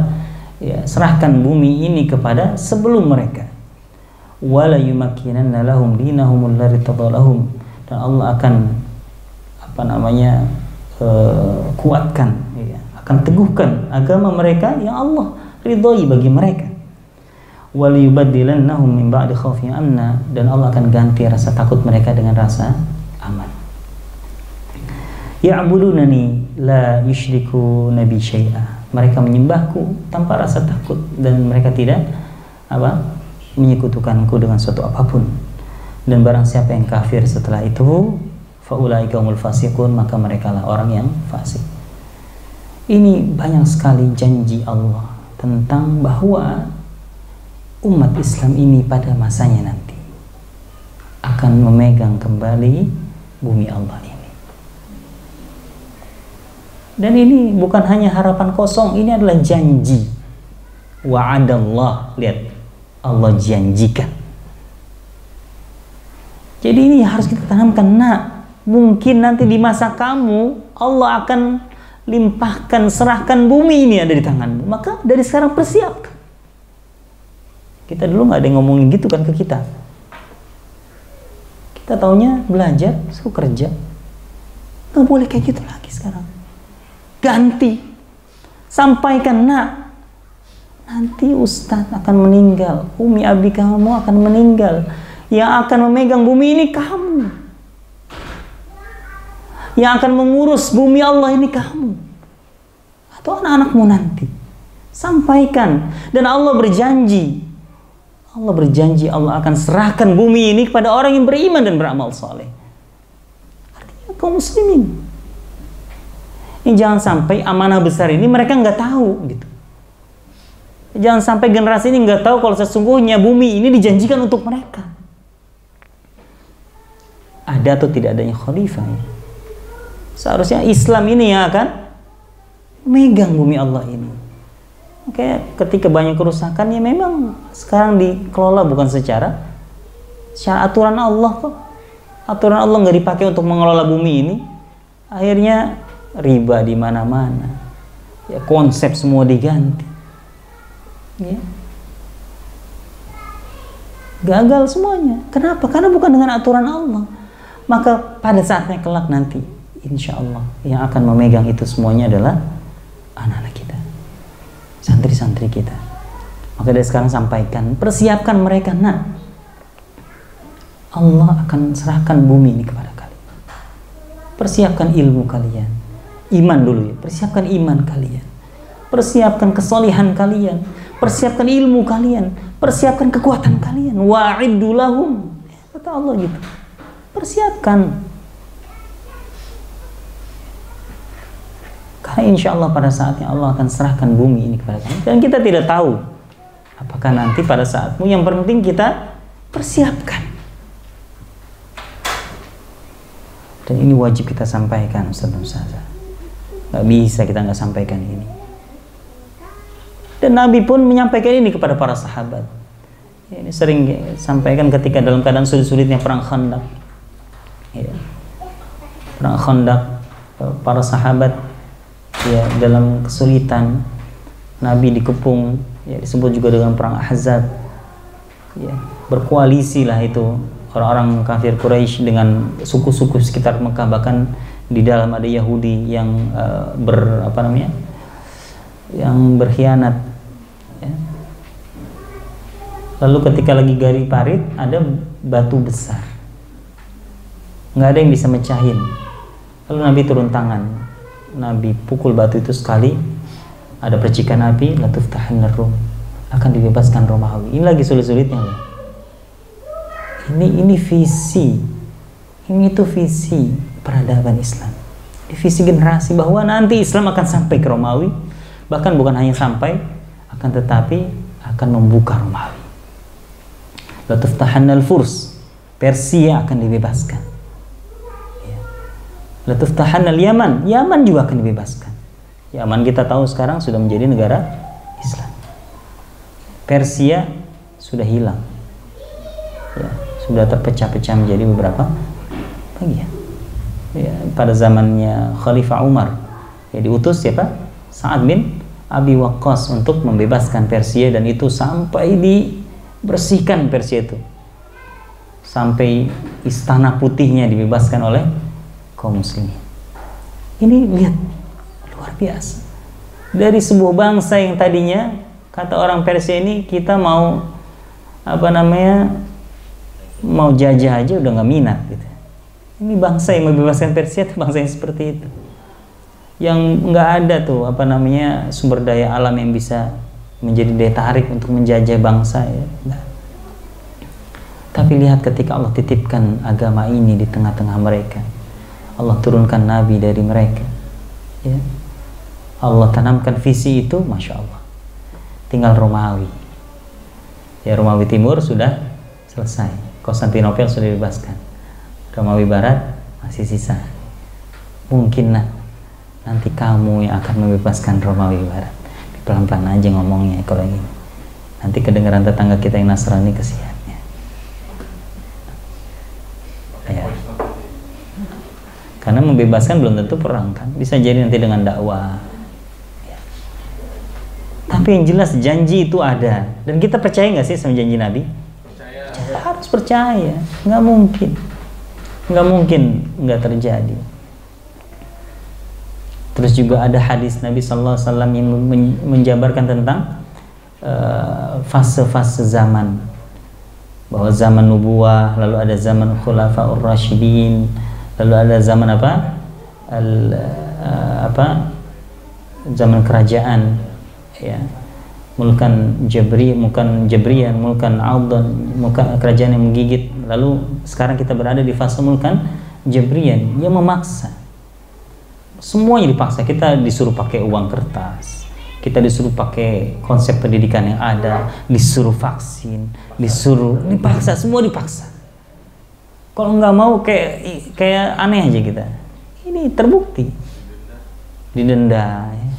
Speaker 2: serahkan bumi ini kepada sebelum mereka. Wala yumakkinanna lahum dinahum alladzi tadallahum, dan Allah akan kuatkan, akan teguhkan agama mereka yang Allah ridhoi bagi mereka. Wal yubaddilannahum min ba'di khaufihim amna, dan Allah akan ganti rasa takut mereka dengan rasa aman. Ya'budunani la yusyriku nabi syai'a, mereka menyembahku tanpa rasa takut dan mereka tidak menyekutukanku dengan suatu apapun. Dan barang siapa yang kafir setelah itu, faulaika humul fasiqun, maka merekalah orang yang fasik. Ini banyak sekali janji Allah tentang bahwa umat Islam ini pada masanya nanti akan memegang kembali bumi Allah ini. Dan ini bukan hanya harapan kosong, ini adalah janji. Wa'adallah, lihat, Allah janjikan. Jadi ini harus kita tanamkan, mungkin nanti di masa kamu Allah akan limpahkan, serahkan bumi ini ada di tanganmu. Maka dari sekarang persiapkan. Kita dulu nggak ada yang ngomongin gitu kan ke kita. Kita taunya belajar, suruh kerja. Nggak boleh kayak gitu lagi sekarang. Ganti. Sampaikan, nanti Ustadz akan meninggal, Umi Abi kamu akan meninggal. Yang akan memegang bumi ini kamu. Yang akan mengurus bumi Allah ini kamu. Atau anak-anakmu nanti. Sampaikan. Dan Allah berjanji. Allah akan serahkan bumi ini kepada orang yang beriman dan beramal saleh. Artinya kaum muslimin. Ini jangan sampai amanah besar ini mereka nggak tahu gitu. Jangan sampai generasi ini nggak tahu kalau sesungguhnya bumi ini dijanjikan untuk mereka. Ada atau tidak adanya khalifah. Seharusnya Islam ini yang akan megang bumi Allah ini. Oke, ketika banyak kerusakan ya memang sekarang dikelola bukan secara aturan Allah kok. Aturan Allah nggak dipakai untuk mengelola bumi ini. Akhirnya riba di mana-mana. Ya, konsep semua diganti. Ya. Gagal semuanya. Kenapa? Karena bukan dengan aturan Allah. Maka pada saatnya kelak nanti, insya Allah yang akan memegang itu semuanya adalah anak-anak kita, santri-santri kita. Maka dari sekarang sampaikan, persiapkan mereka, Allah akan serahkan bumi ini kepada kalian. Persiapkan ilmu kalian, iman dulu ya, persiapkan iman kalian, persiapkan kesolihan kalian, persiapkan ilmu kalian, persiapkan kekuatan kalian. Wa'iddu lahum, kata Allah gitu, persiapkan. Karena insya Allah pada saatnya Allah akan serahkan bumi ini kepada kalian. Dan kita tidak tahu apakah nanti pada saatmu, yang penting kita persiapkan. Dan ini wajib kita sampaikan, Ustaz-Ustazah. Gak bisa kita nggak sampaikan ini. Dan Nabi pun menyampaikan ini kepada para sahabat. Ini sering sampaikan ketika dalam keadaan sulit-sulitnya perang Khandaq. Ya. Perang Khandaq, para sahabat ya dalam kesulitan, Nabi dikepung, ya disebut juga dengan perang Ahzab. Ya, berkoalisi lah itu orang-orang kafir Quraisy dengan suku-suku sekitar Mekah, bahkan di dalam ada Yahudi yang yang berkhianat. Ya. Lalu ketika lagi gari parit ada batu besar, nggak ada yang bisa mecahin. Lalu Nabi turun tangan, Nabi pukul batu itu sekali, ada percikan api, latuftahannar Rum, akan dibebaskan Romawi. Ini lagi sulit-sulitnya loh. Ini visi, ini tuh visi peradaban Islam, ini visi generasi bahwa nanti Islam akan sampai ke Romawi, bahkan bukan hanya sampai, akan tetapi akan membuka Romawi. Latuftahannal Furs, Persia akan dibebaskan. Latuftahannal Yaman, Yaman juga akan dibebaskan. Yaman kita tahu sekarang sudah menjadi negara Islam. Persia sudah hilang. Ya, sudah terpecah-pecah menjadi beberapa bagian. Ya, pada zamannya Khalifah Umar, ya diutus siapa? Sa'ad bin Abi Waqqas untuk membebaskan Persia, dan itu sampai dibersihkan Persia itu. Sampai istana putihnya dibebaskan oleh kaum muslimin. Ini lihat, luar biasa. Dari sebuah bangsa yang tadinya kata orang Persia ini kita mau mau jajah aja udah nggak minat gitu. Ini bangsa yang membebaskan Persia itu bangsa yang seperti itu, yang nggak ada tuh sumber daya alam yang bisa menjadi daya tarik untuk menjajah bangsa ya. Nah. Tapi lihat ketika Allah titipkan agama ini di tengah-tengah mereka, Allah turunkan nabi dari mereka, ya. Allah tanamkan visi itu, masya Allah. Tinggal Romawi, ya, Romawi Timur sudah selesai, Konstantinopel sudah dibebaskan, Romawi Barat masih sisa. Mungkin nanti kamu yang akan membebaskan Romawi Barat. Pelan-pelan aja ngomongnya kalau ini. Nanti kedengaran tetangga kita yang Nasrani, kesiannya. Ya. Karena membebaskan belum tentu perang kan, bisa jadi nanti dengan dakwah. Ya. Tapi yang jelas janji itu ada, dan kita percaya nggak sih sama janji Nabi? Percaya. Harus percaya, nggak mungkin nggak terjadi. Terus juga ada hadis Nabi Sallallahu Alaihi Wasallam yang menjabarkan tentang fase-fase zaman, bahwa zaman nubuwah, lalu ada zaman khulafaur rasyidin, lalu ada zaman zaman kerajaan, ya, mulkan jabriyan, mulkan audan, mulkan kerajaan yang menggigit. Lalu sekarang kita berada di fase mulkan jabriyan yang memaksa. Semuanya dipaksa, kita disuruh pakai uang kertas, kita disuruh pakai konsep pendidikan yang ada, disuruh vaksin, dipaksa, semua dipaksa. Kalau nggak mau kayak aneh aja kita. Ini terbukti, didenda, ya.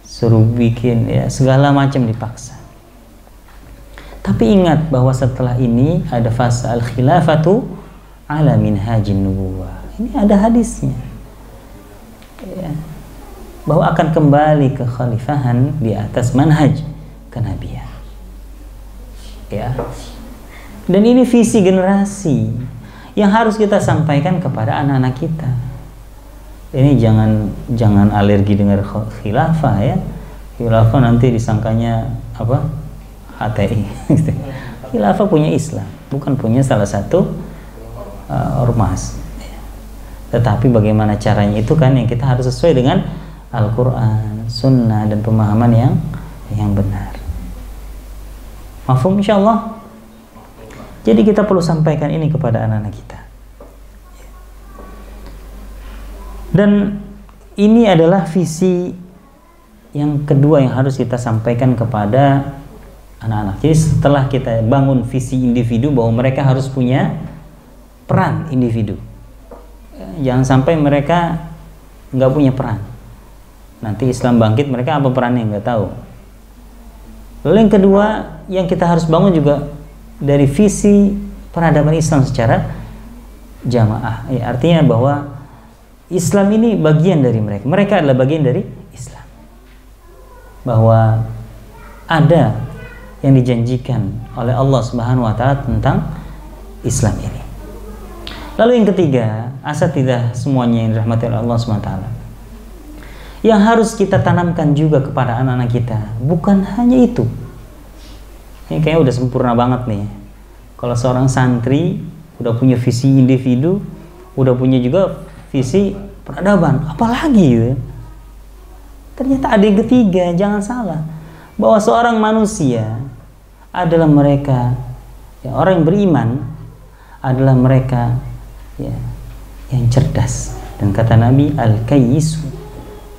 Speaker 2: Suruh bikin, ya, segala macam dipaksa. Tapi ingat bahwa setelah ini ada fase al-khilafatu ala minhajin nubuwah. Ini ada hadisnya. Ya, bahwa akan kembali ke khalifahan di atas manhaj kenabian, ya. Dan ini visi generasi yang harus kita sampaikan kepada anak-anak kita. Ini jangan alergi dengar khilafah, ya. Khilafah nanti disangkanya HTI. Khilafah punya Islam, bukan punya salah satu ormas. Tetapi bagaimana caranya itu kan yang kita harus sesuai dengan Al-Quran, Sunnah, dan pemahaman yang benar. Mafhum insyaallah. Jadi kita perlu sampaikan ini kepada anak-anak kita. Dan ini adalah visi yang kedua yang harus kita sampaikan kepada anak-anak. Jadi setelah kita bangun visi individu bahwa mereka harus punya peran individu, jangan sampai mereka nggak punya peran. Nanti Islam bangkit, mereka apa perannya nggak tahu. Lalu yang kedua yang kita harus bangun juga dari visi peradaban Islam secara jamaah. Ya, artinya bahwa Islam ini bagian dari mereka. Mereka adalah bagian dari Islam. Bahwa ada yang dijanjikan oleh Allah Subhanahu wa taala tentang Islam ini. Lalu yang ketiga, asatidzah semuanya yang dirahmati oleh Allah Subhanahu wa taala, yang harus kita tanamkan juga kepada anak-anak kita bukan hanya itu. Ini kayaknya udah sempurna banget nih. Kalau seorang santri udah punya visi individu, udah punya juga visi peradaban, apalagi gitu. Ternyata ada yang ketiga, jangan salah, bahwa seorang manusia adalah mereka, ya, orang yang beriman adalah mereka, ya, yang cerdas. Dan kata Nabi, al-kayyisu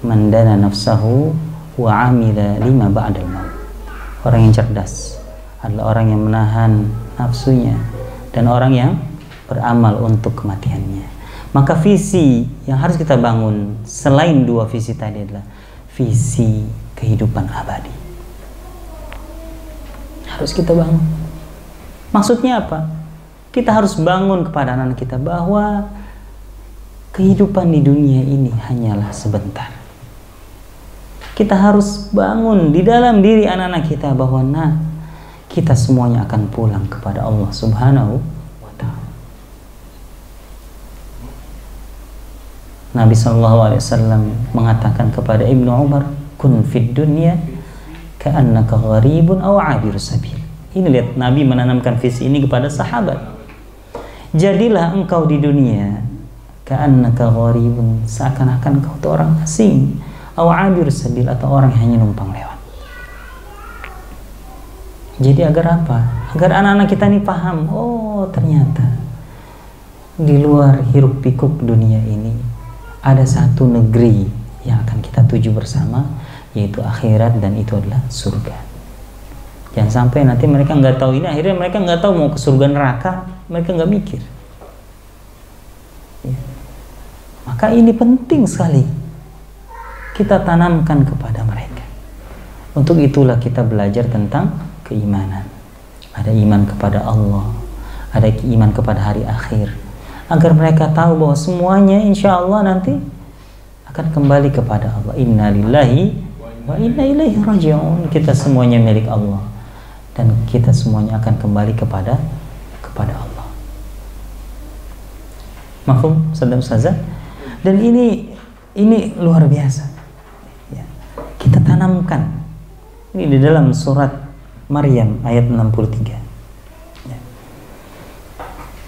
Speaker 2: man dana nafsahu wa amila lima ba'dal maut. Orang yang cerdas adalah orang yang menahan nafsunya dan orang yang beramal untuk kematiannya. Maka visi yang harus kita bangun selain dua visi tadi adalah visi kehidupan abadi. Harus kita bangun. Maksudnya apa? Kita harus bangun kepada anak-anak kita bahwa kehidupan di dunia ini hanyalah sebentar. Kita harus bangun di dalam diri anak-anak kita bahwa kita semuanya akan pulang kepada Allah Subhanahu wa ta'ala. Nabi SAW mengatakan kepada Ibnu Umar, kun fid dunya ka'annaka gharibun aw 'abir sabil. Ini lihat, Nabi menanamkan visi ini kepada sahabat. Jadilah engkau di dunia ka'annaka gharibun, seakan-akan kau itu orang asing, aw 'abir sabil, atau orang yang hanya numpang lewat. Jadi agar apa? Agar anak-anak kita ini paham, oh ternyata di luar hiruk pikuk dunia ini ada satu negeri yang akan kita tuju bersama, yaitu akhirat, dan itu adalah surga. Jangan sampai nanti mereka nggak tahu ini, akhirnya mereka nggak tahu mau ke surga neraka, mereka nggak mikir. Ya. Maka ini penting sekali kita tanamkan kepada mereka. Untuk itulah kita belajar tentang keimanan. Ada iman kepada Allah, ada iman kepada hari akhir, agar mereka tahu bahwa semuanya insya Allah nanti akan kembali kepada Allah. Inna lillahi wa inna ilaihi raji'un. Kita semuanya milik Allah dan kita semuanya akan kembali kepada Allah. Mafhum, Ustazah? Dan ini luar biasa. Ya. Kita tanamkan ini di dalam surat Maryam ayat 63. Ya.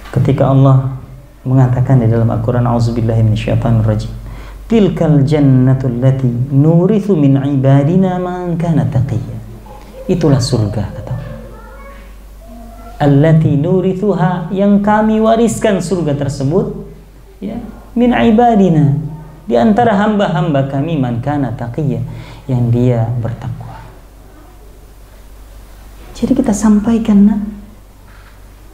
Speaker 2: Ketika Allah mengatakan di dalam Al-Quran, A'udzubillahi minasyaitonirrajim, tilkal jannatul lati nurithu min ibadina man kana taqiyya. Itulah surga, kata Allah. Allati nurithuha, yang kami wariskan surga tersebut, ya, min ibadina, di antara hamba-hamba kami, man kana taqiyya, yang dia bertakwa. Jadi kita sampaikan,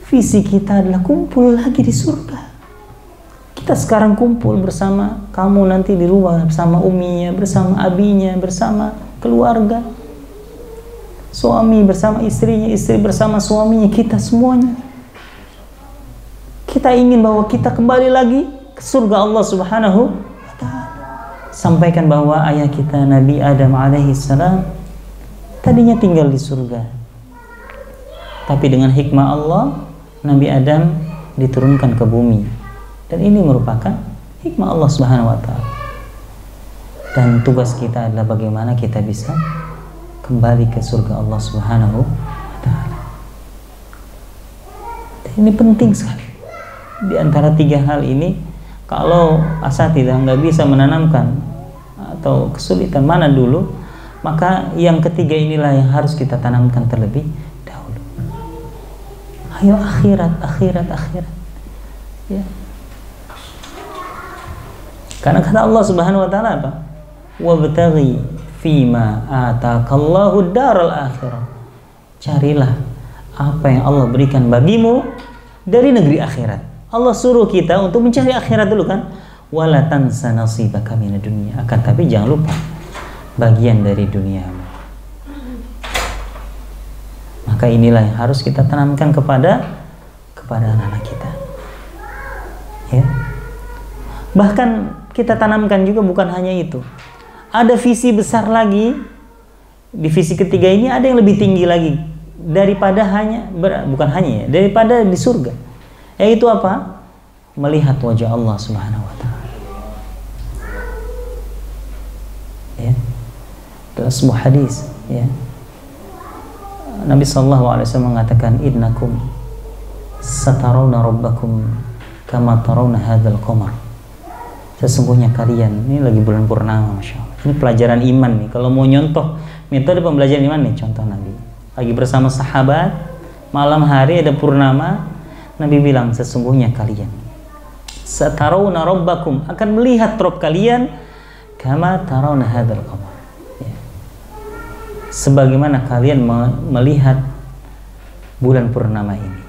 Speaker 2: visi kita adalah kumpul lagi di surga. Kita sekarang kumpul bersama, kamu nanti di rumah bersama uminya, bersama abinya, bersama keluarga, suami bersama istrinya, istri bersama suaminya, kita semuanya. Kita ingin bahwa kita kembali lagi ke surga Allah Subhanahu wa ta'ala. Sampaikan bahwa ayah kita Nabi Adam alaihissalam tadinya tinggal di surga, tapi dengan hikmah Allah, Nabi Adam diturunkan ke bumi. Dan ini merupakan hikmah Allah Subhanahu wa ta'ala. Dan tugas kita adalah bagaimana kita bisa kembali ke surga Allah Subhanahu wa ta'ala. Dan Ini penting sekali. Di antara 3 hal ini, kalau asatidzah nggak bisa menanamkan atau kesulitan mana dulu, maka yang ketiga inilah yang harus kita tanamkan terlebih dahulu. Ayo akhirat. Ya. Karena kata Allah Subhanahu wa taala apa? Wabtaghi fima atakallahu daral akhirah. Carilah apa yang Allah berikan bagimu dari negeri akhirat. Allah suruh kita untuk mencari akhirat dulu kan? Wala tansa nasibaka minad dunya. Akan tapi jangan lupa bagian dari duniamu. Maka inilah yang harus kita tanamkan kepada anak-anak kita. Ya. Bahkan kita tanamkan juga bukan hanya itu. Ada visi besar lagi. Di visi ketiga ini ada yang lebih tinggi lagi daripada daripada di surga. Yaitu apa? Melihat wajah Allah Subhanahu wa taala. Ya. Dalam sebuah hadis, ya. Nabi sallallahu alaihi wasallam mengatakan, "Innakum satarawna rabbakum kama tarawna hadzal qamar." Sesungguhnya kalian, ini lagi bulan purnama, Masya Allah. Ini pelajaran iman nih. Kalau mau nyontoh metode pembelajaran iman nih, contoh Nabi. Lagi bersama sahabat, malam hari ada purnama, Nabi bilang, sesungguhnya kalian satarawna rabbakum, akan melihat Rabb kalian kama tarawna hadzal qamar. Ya. Sebagaimana kalian melihat bulan purnama ini.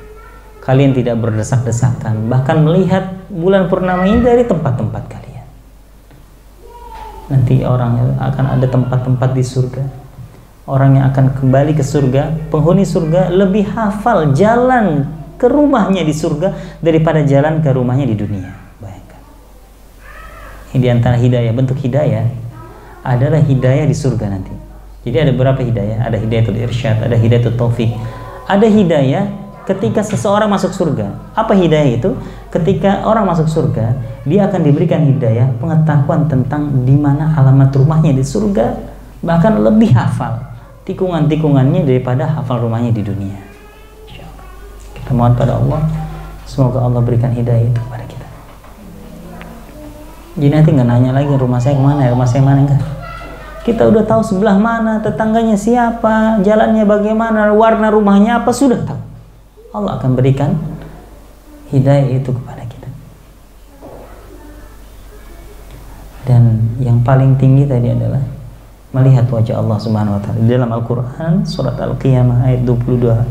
Speaker 2: Kalian tidak berdesak-desakan, bahkan melihat bulan purnama ini dari tempat-tempat kalian. Nanti orang akan ada tempat-tempat di surga. Orang yang akan kembali ke surga, penghuni surga lebih hafal jalan ke rumahnya di surga daripada jalan ke rumahnya di dunia. Bayangkan. Ini di antara hidayah, bentuk hidayah adalah hidayah di surga nanti. Jadi ada beberapa hidayah, ada hidayatul irsyad, ada hidayatul taufik. Ada hidayah ketika seseorang masuk surga. Apa hidayah itu? Ketika orang masuk surga, dia akan diberikan hidayah pengetahuan tentang di mana alamat rumahnya di surga, bahkan lebih hafal tikungan-tikungannya daripada hafal rumahnya di dunia. Kita mohon pada Allah, semoga Allah berikan hidayah itu kepada kita. Jadi nanti nggak nanya lagi rumah saya kemana, rumah saya mana, enggak. Kita udah tahu sebelah mana, tetangganya siapa, jalannya bagaimana, warna rumahnya apa, sudah tahu. Allah akan berikan hidayah itu kepada kita. Dan yang paling tinggi tadi adalah melihat wajah Allah Subhanahu wa taala. Di dalam Al-Qur'an surat Al-Qiyamah ayat 22,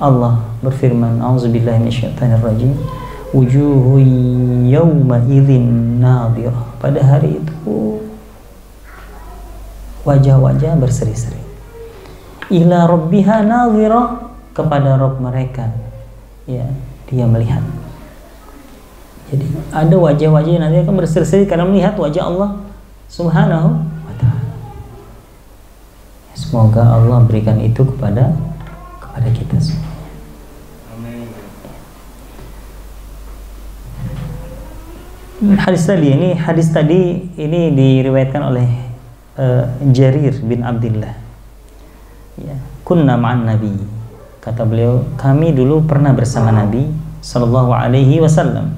Speaker 2: Allah berfirman, "A'udzubillahi minasyaitonirrajim. Wujuhun yawma idzin nadhirah." Pada hari itu wajah-wajah berseri-seri. Ila rabbiha nadhirah, kepada Rabb mereka. Ya, dia melihat. Jadi ada wajah-wajah yang nanti akan berseri-seri karena melihat wajah Allah Subhanahu wa taala. Semoga Allah berikan itu kepada kita semua. Hadis tadi ini diriwayatkan oleh Jarir bin Abdullah. Ya, kunna ma'an Nabi. Kata beliau, kami dulu pernah bersama Nabi sallallahu alaihi wasallam.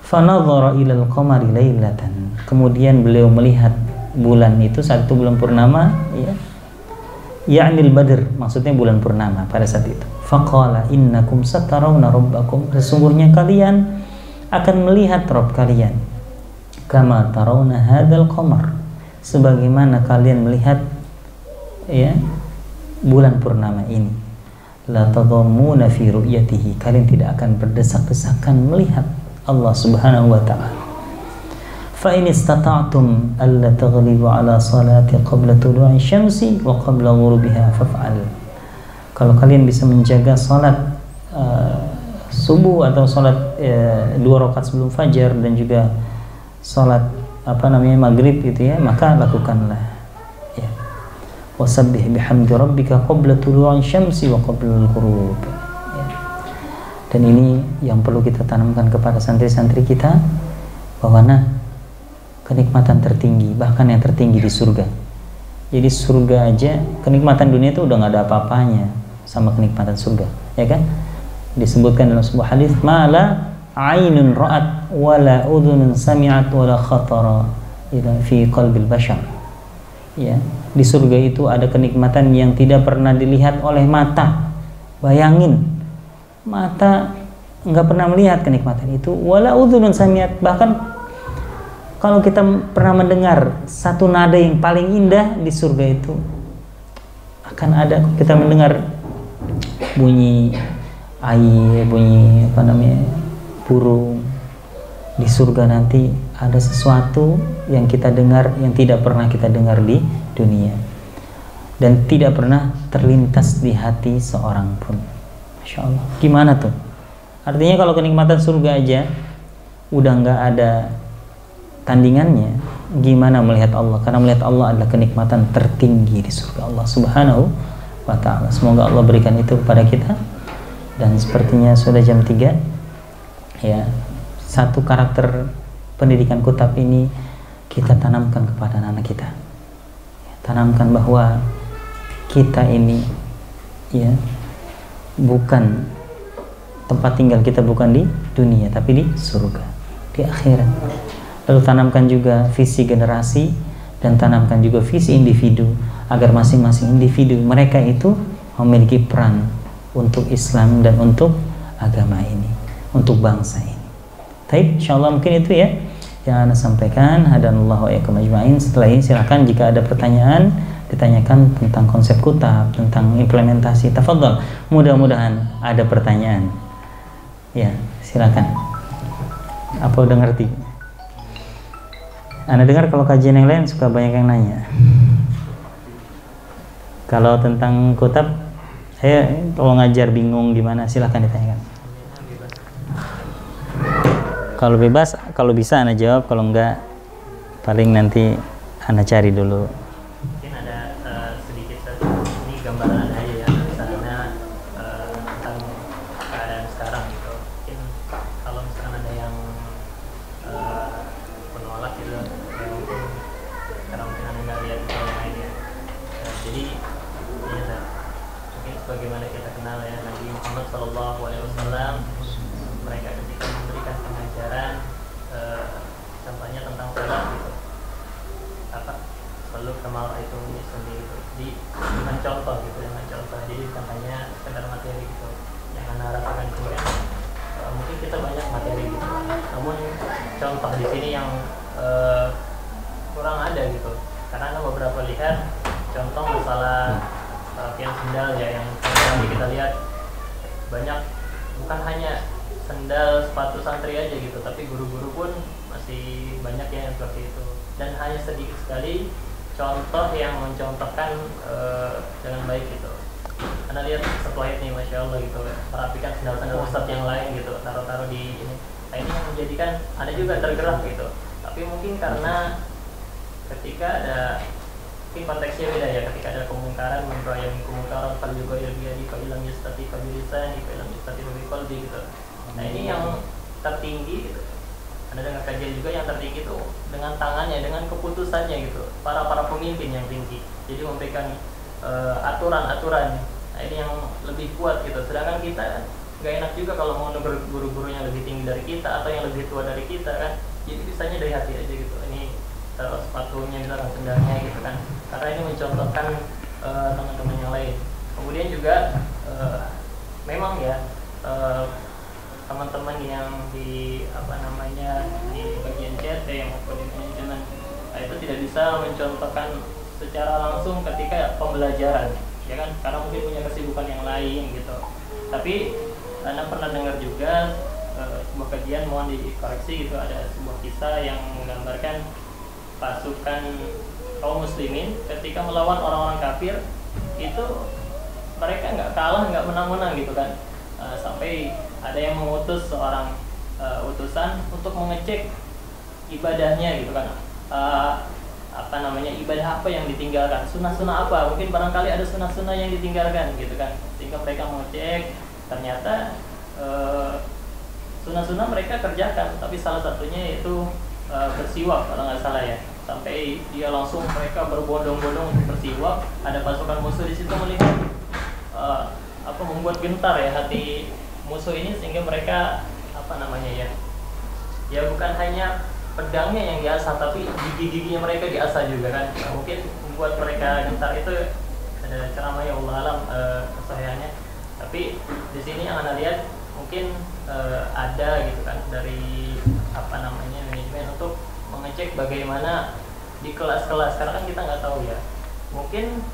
Speaker 2: Fa nadhara ila al-qamari lailatan. Kemudian beliau melihat bulan itu, saat itu bulan purnama, ya. Ya'nil badr, maksudnya bulan purnama pada saat itu. Faqala innakum satarawna rabbakum. Sesungguhnya kalian akan melihat Rabb kalian. Kama tarawna hadzal qamar. Sebagaimana kalian melihat, ya, bulan purnama ini. La tadhammuna fi ru'yatihi. Kalian tidak akan berdesak-desakan melihat Allah Subhanahu wa taala. Fa in istata'tum alla taghlibu ala salati qabla tulu'i syamsi wa qabla ghurubiha faf'al. Kalau kalian bisa menjaga salat subuh atau salat 2 rakaat sebelum fajar dan juga salat maghrib gitu ya, maka lakukanlah. Wasabbih bihamdi rabbika qabla tulu'i syamsi wa qabla al-ghurub. Dan ini yang perlu kita tanamkan kepada santri-santri kita, bahwa kenikmatan tertinggi, bahkan yang tertinggi di surga. Jadi surga aja, kenikmatan dunia itu udah nggak ada apa-apanya sama kenikmatan surga, ya kan? Disebutkan dalam sebuah hadis, mala ainun ra'at wala udhunun sami'at wala khatara fi qalbil bashar. Ya, di surga itu ada kenikmatan yang tidak pernah dilihat oleh mata. Bayangin, mata nggak pernah melihat kenikmatan itu, wala udhunun sami'at. Bahkan kalau kita pernah mendengar satu nada yang paling indah di surga itu, akan ada kita mendengar bunyi air, bunyi burung. Di surga nanti ada sesuatu yang kita dengar yang tidak pernah kita dengar di dunia dan tidak pernah terlintas di hati seorang pun. Masya Allah, gimana tuh? Artinya kalau kenikmatan surga aja udah nggak ada tandingannya, gimana melihat Allah? Karena melihat Allah adalah kenikmatan tertinggi di surga Allah Subhanahu wa ta'ala. Semoga Allah berikan itu kepada kita. Dan sepertinya sudah jam 3 ya, satu karakter pendidikan Kutab ini kita tanamkan kepada anak kita. Tanamkan bahwa kita ini ya bukan tempat tinggal kita, bukan di dunia tapi di surga, di akhirat. Lalu tanamkan juga visi generasi dan tanamkan juga visi individu, agar masing-masing individu mereka itu memiliki peran untuk Islam dan untuk agama ini, untuk bangsa ini. Baik, insyaallah mungkin itu ya yang Anda sampaikan. Hadanallahu wa iyyakum ajma'in. Setelah ini silakan jika ada pertanyaan ditanyakan tentang konsep Kutab, tentang implementasi. Tafadhol. Mudah-mudahan ada pertanyaan. Ya, silakan. Apa udah ngerti? Anda dengar kalau kajian yang lain suka banyak yang nanya. Kalau tentang Kutab, saya kalau ngajar bingung gimana, silahkan ditanyakan. Kalau bebas, kalau bisa Anda jawab, kalau enggak paling nanti Anda cari dulu.
Speaker 3: Mungkin ada sedikit ini gambaran aja ya, misalnya tentang keadaan sekarang gitu. Mungkin kalau misalkan ada yang menolak gitu, ya mungkin karena mungkin Anda nggak lihat itu yang lainnya. Jadi ya, mungkin sebagaimana kita kenal ya, Nabi Muhammad SAW, mereka ketika memberikan pengajaran contohnya tentang salat gitu, apa perlu kemal itu sendiri gitu, dengan contoh gitu, dengan contoh. Jadi bukan hanya sekedar materi gitu yang Anda rasakan itu kan, mungkin kita banyak materi gitu, namun contoh di sini yang kurang ada gitu. Karena Anda beberapa lihat contoh masalah yang sendal ya, yang kita lihat banyak, bukan hanya sendal sepatu santri aja gitu, tapi guru-guru pun masih banyak yang seperti itu, dan hanya sedikit sekali contoh yang mencontohkan dengan baik gitu. Anda lihat setelah ini, masya Allah gitu, merapikan sendal-sendal ustadz yang lain gitu, taruh-taruh di ini. Nah, ini yang menjadikan Anda juga tergerak gitu. Tapi mungkin karena ketika ada, mungkin konteksnya beda ya, ketika ada kemungkaran, memperayam kemungkaran, kalau juga ilmiah, kalau bilang yustati kabilisan, kalau bilang yustati kabilqalbi gitu. Nah, ini yang tertinggi gitu. Anda dengar kajian juga yang tertinggi itu dengan tangannya, dengan keputusannya gitu, para pemimpin yang tinggi. Jadi memberikan aturan-aturan. Nah, ini yang lebih kuat gitu. Sedangkan kita nggak enak juga kalau mau negur guru-guru yang lebih tinggi dari kita atau yang lebih tua dari kita kan. Jadi bisanya dari hati aja gitu. Ini sepatunya, misalkan sendalnya gitu kan. Karena ini mencontohkan teman-teman yang lain. Kemudian juga memang ya teman-teman yang di di bagian CT yang maupun di manajemen, itu tidak bisa mencontohkan secara langsung ketika pembelajaran, ya kan, karena mungkin punya kesibukan yang lain gitu. Tapi Anda pernah dengar juga sebuah kajian, mohon dikoreksi gitu, ada sebuah kisah yang menggambarkan pasukan kaum muslimin ketika melawan orang-orang kafir itu mereka nggak kalah, nggak menang-menang gitu kan, sampai ada yang mengutus seorang utusan untuk mengecek ibadahnya gitu kan, ibadah apa yang ditinggalkan, sunnah-sunnah apa, mungkin barangkali ada sunnah-sunnah yang ditinggalkan gitu kan, sehingga mereka mengecek, ternyata sunnah-sunnah mereka kerjakan, tapi salah satunya yaitu bersiwak kalau nggak salah ya, sampai dia langsung mereka berbondong-bondong untuk bersiwak. Ada pasukan musuh di situ melihat membuat gentar ya hati musuh ini sehingga mereka apa namanya ya bukan hanya pedangnya yang diasah tapi gigi-giginya mereka diasah juga kan. Nah, mungkin membuat mereka gentar itu ada ceramahnya Allah alam kesahihannya. Tapi di sini yang Anda lihat mungkin ada gitu kan dari apa namanya manajemen untuk mengecek bagaimana di kelas-kelas, karena kan kita nggak tahu ya. Mungkin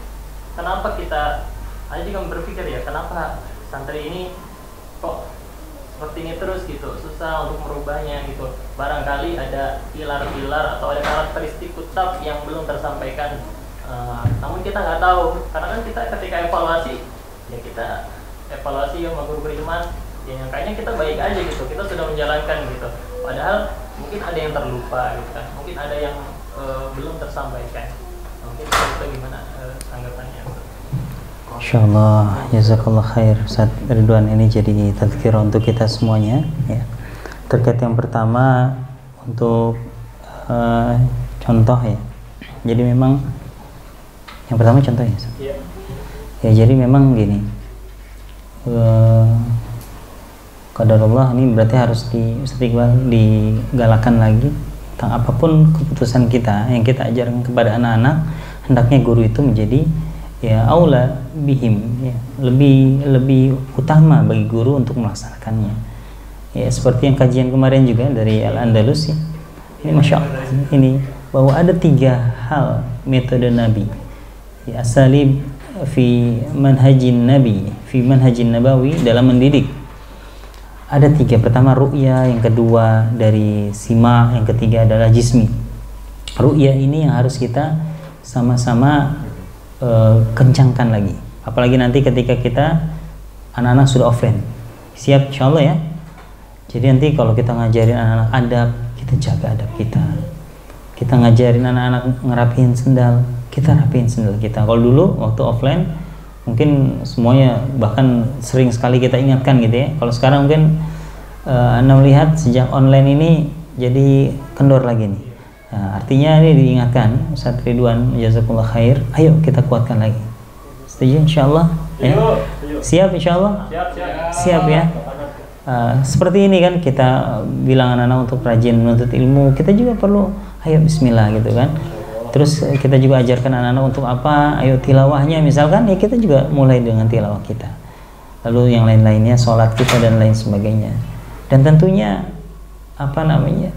Speaker 3: kenapa kita ada juga berpikir ya, kenapa santri ini kok seperti ini terus gitu, susah untuk merubahnya gitu. Barangkali ada pilar-pilar atau ada karakteristik kutab yang belum tersampaikan. Namun kita nggak tahu, karena kan kita ketika evaluasi ya kita evaluasi ya sama guru beriman ya nyangkanya kita baik aja gitu, kita sudah menjalankan gitu, padahal mungkin ada yang terlupa gitu kan, mungkin ada yang belum tersampaikan. Mungkin itu gimana tanggapannya?
Speaker 2: Insyaallah, jazakallah khair Ustaz Ridwan, ini jadi tazkirah untuk kita semuanya ya. Terkait yang pertama untuk contoh ya. Jadi memang yang pertama contoh ya Ustaz.
Speaker 3: Iya.
Speaker 2: Ya jadi memang gini. Qadarullah ini berarti harus digalakan lagi tentang apapun keputusan kita yang kita ajarkan kepada anak-anak, hendaknya guru itu menjadi ya aula bihim ya, lebih utama bagi guru untuk melaksanakannya ya, seperti yang kajian kemarin juga dari Al-Andalus ya. Ini Masya Allah ini bahwa ada 3 hal metode Nabi ya, asalib fi manhajin Nabi fi manhajin nabawi dalam mendidik. Ada 3, pertama ru'ya, yang kedua dari sima, yang ketiga adalah jismi. Ru'ya ini yang harus kita sama-sama kencangkan lagi, apalagi nanti ketika kita anak-anak sudah offline, siap insyaallah ya. Jadi nanti kalau kita ngajarin anak-anak adab, kita jaga adab kita ngajarin anak-anak ngerapihin sendal, kita rapihin sendal kita. Kalau dulu waktu offline mungkin semuanya bahkan sering sekali kita ingatkan gitu ya. Kalau sekarang mungkin Anda melihat sejak online ini jadi kendor lagi nih. Nah, artinya ini diingatkan Ustaz Ridwan, jazakumullah khair, ayo kita kuatkan lagi. Setuju insyaallah ya? Siap insyaallah? Siap ya. Seperti ini kan kita bilang anak-anak untuk rajin menuntut ilmu, kita juga perlu ayo bismillah gitu kan. Terus kita juga ajarkan anak-anak untuk apa, ayo tilawahnya misalkan ya, kita juga mulai dengan tilawah kita, lalu yang lain-lainnya sholat kita dan lain sebagainya. Dan tentunya apa namanya,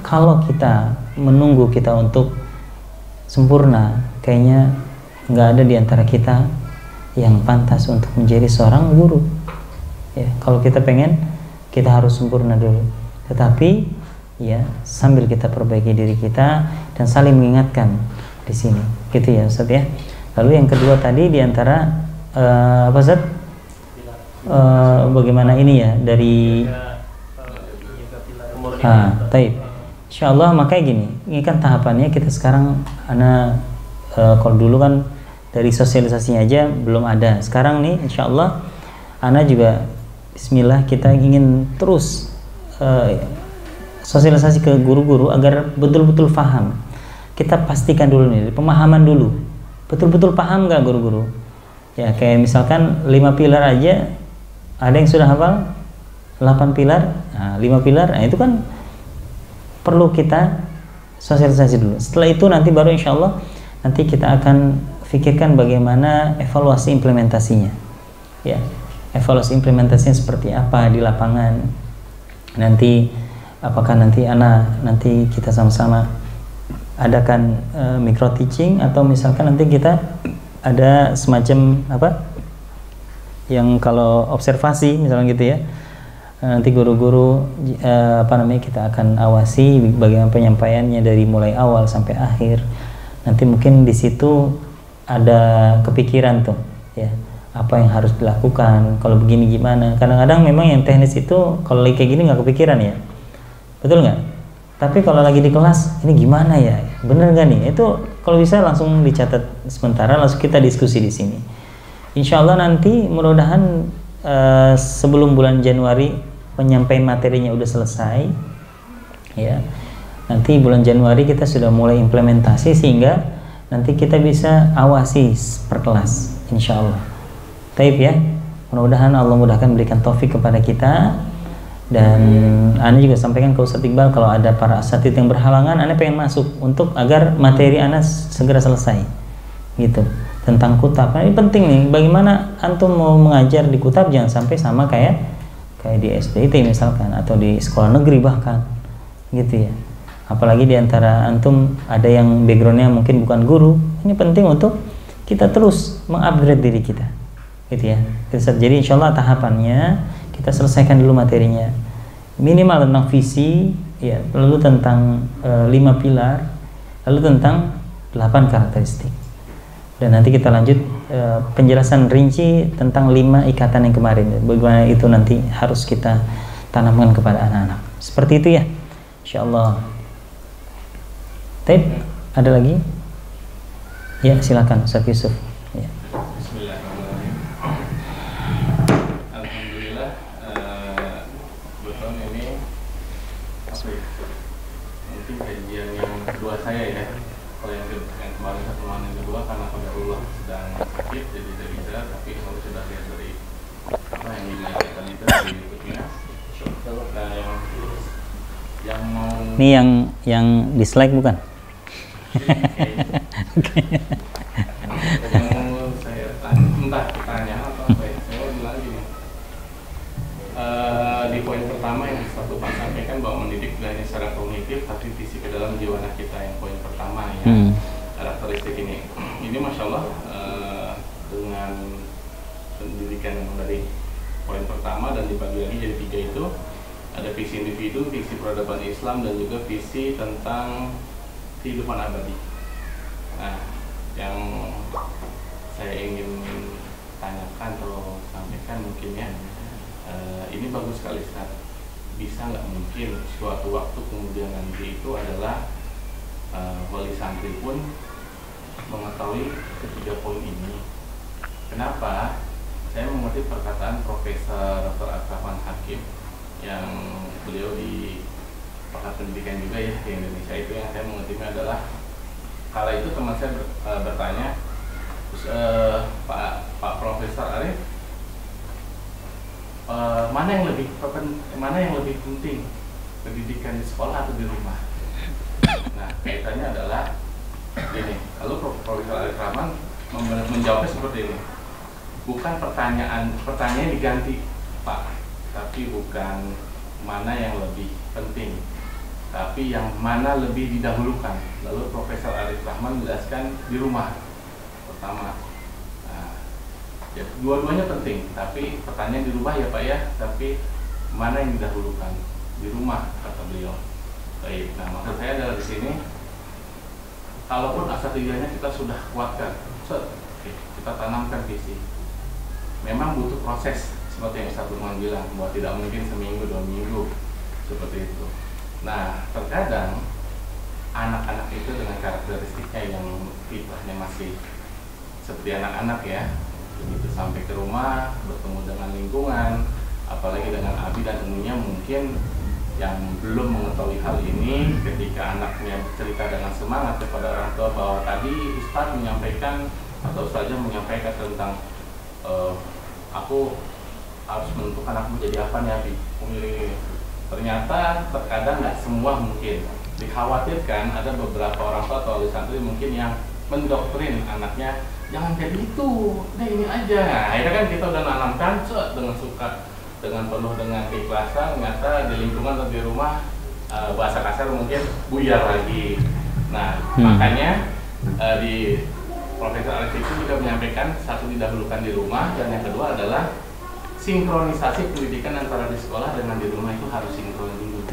Speaker 2: kalau kita menunggu kita untuk sempurna, kayaknya nggak ada di antara kita yang pantas untuk menjadi seorang guru ya. Kalau kita pengen, kita harus sempurna dulu, tetapi ya sambil kita perbaiki diri kita dan saling mengingatkan di sini gitu ya Ustaz ya. Lalu yang kedua tadi di antara apa Ustaz, bagaimana ini ya dari taib. Insyaallah, makanya gini, ini kan tahapannya kita sekarang kalau dulu kan dari sosialisasinya aja belum ada. Sekarang nih insyaallah ana juga bismillah kita ingin terus sosialisasi ke guru-guru agar betul-betul paham. Kita pastikan dulu nih, pemahaman dulu. Betul-betul paham nggak guru-guru? Ya kayak misalkan 5 pilar aja ada yang sudah hafal 8 pilar, nah 5 pilar, nah itu kan perlu kita sosialisasi dulu. Setelah itu nanti baru insya Allah nanti kita akan pikirkan bagaimana evaluasi implementasinya ya, evaluasi implementasinya seperti apa di lapangan. Nanti apakah nanti nanti kita sama-sama adakan micro teaching, atau misalkan nanti kita ada semacam apa yang kalau observasi misalnya gitu ya. Nanti guru-guru kita akan awasi bagaimana penyampaiannya dari mulai awal sampai akhir. Nanti mungkin di situ ada kepikiran tuh ya, apa yang harus dilakukan kalau begini gimana. Kadang-kadang memang yang teknis itu kalau lagi kayak gini nggak kepikiran ya, betul nggak? Tapi kalau lagi di kelas ini gimana ya, bener nggak nih? Itu kalau bisa langsung dicatat sementara, langsung kita diskusi di sini. Insya Allah nanti mudah-mudahan sebelum bulan Januari penyampaian materinya udah selesai ya. Nanti bulan Januari kita sudah mulai implementasi sehingga nanti kita bisa awasi per kelas insya Allah. Taib ya. Mudah-mudahan Allah mudahkan, berikan taufik kepada kita. Dan Ana juga sampaikan ke Ustadz Iqbal, kalau ada para asatidz yang berhalangan, Ana pengen masuk untuk agar materi Ana segera selesai gitu, tentang kutab. Nah, ini penting nih, bagaimana antum mau mengajar di kutab jangan sampai sama kayak di SDIT misalkan, atau di sekolah negeri bahkan gitu ya. Apalagi di antara antum ada yang backgroundnya mungkin bukan guru. Ini penting untuk kita terus mengupgrade diri kita gitu ya. Jadi insya Allah tahapannya kita selesaikan dulu materinya, minimal tentang visi ya, lalu tentang 5 pilar, lalu tentang 8 karakteristik, dan nanti kita lanjut penjelasan rinci tentang 5 ikatan yang kemarin, bagaimana itu nanti harus kita tanamkan kepada anak-anak. Seperti itu ya, insya Allah. Baik, ada lagi? Ya, silakan Ustaz Yusuf. Ya.
Speaker 1: Bismillahirrahmanirrahim. Alhamdulillah, kebetulan ini apa ya? Mungkin kajian yang kedua saya ya. Kalau yang kemarin pertemuan yang kedua karena qadarullah sedang sakit jadi tidak bisa, tapi kalau sudah lihat dari apa yang dimainkan itu di berikutnya. Nah, yang mau
Speaker 2: Ini yang di slide bukan?
Speaker 1: Oke. Mau saya tanya, entah pertanyaan atau apa ya. Saya bilang gini, di poin pertama yang satu Pak sampaikan bahwa mendidik tidak hanya secara kognitif tapi visi ke dalam jiwa anak kita, yang poin pertama ya, karakteristik ini masya Allah, dengan pendidikan yang dari poin pertama dan dibagi lagi jadi 3 itu, ada visi individu, visi peradaban Islam, dan juga visi tentang kehidupan abadi. Nah, yang saya ingin tanyakan atau sampaikan mungkin ya, ini bagus sekali Ustaz. Bisa nggak mungkin suatu waktu kemudian nanti itu adalah wali santri pun mengetahui ketiga poin ini. Kenapa? Saya mengerti perkataan Profesor Dr. Akrafan Hakim yang beliau di pakar pendidikan juga ya di Indonesia, itu yang saya mengertinya adalah kala itu teman saya bertanya, Pak Profesor Arif, mana yang lebih penting, pendidikan di sekolah atau di rumah? Nah, kaitannya adalah ini, kalau Profesor Arif Rahman menjawabnya seperti ini, bukan pertanyaan diganti Pak, tapi bukan mana yang lebih penting, tapi yang mana lebih didahulukan. Lalu Profesor Arif Rahman menjelaskan di rumah pertama. Nah, ya, dua-duanya penting, tapi pertanyaan di rumah ya Pak ya, tapi mana yang didahulukan? Di rumah, kata beliau. Baik, nah maksud saya adalah di sini, kalaupun asatidahnya kita sudah kuatkan, kita tanamkan visi, memang butuh proses seperti yang Ustaz Burman bilang, bahwa tidak mungkin seminggu 2 minggu seperti itu. Nah, terkadang anak-anak itu dengan karakteristiknya yang fitrahnya masih seperti anak-anak ya, begitu sampai ke rumah bertemu dengan lingkungan, apalagi dengan abi dan umumnya mungkin yang belum mengetahui hal ini, ketika anaknya bercerita dengan semangat kepada orang tua bahwa tadi Ustaz menyampaikan atau Ustazah menyampaikan tentang aku harus menentukan aku menjadi apa nih abi. Ternyata terkadang nggak semua mungkin dikhawatirkan, ada beberapa orang tua atau wali santri mungkin yang mendoktrin anaknya jangan kayak gitu, udah ini aja. Nah, akhirnya kan kita udah nanamkan dengan suka, dengan penuh dengan keikhlasan, ternyata di lingkungan atau di rumah bahasa kasar mungkin buyar lagi. Nah, makanya di Profesor Arif itu juga menyampaikan satu didahulukan di rumah, dan yang kedua adalah sinkronisasi pendidikan antara di sekolah dengan di rumah itu harus sinkron dulu.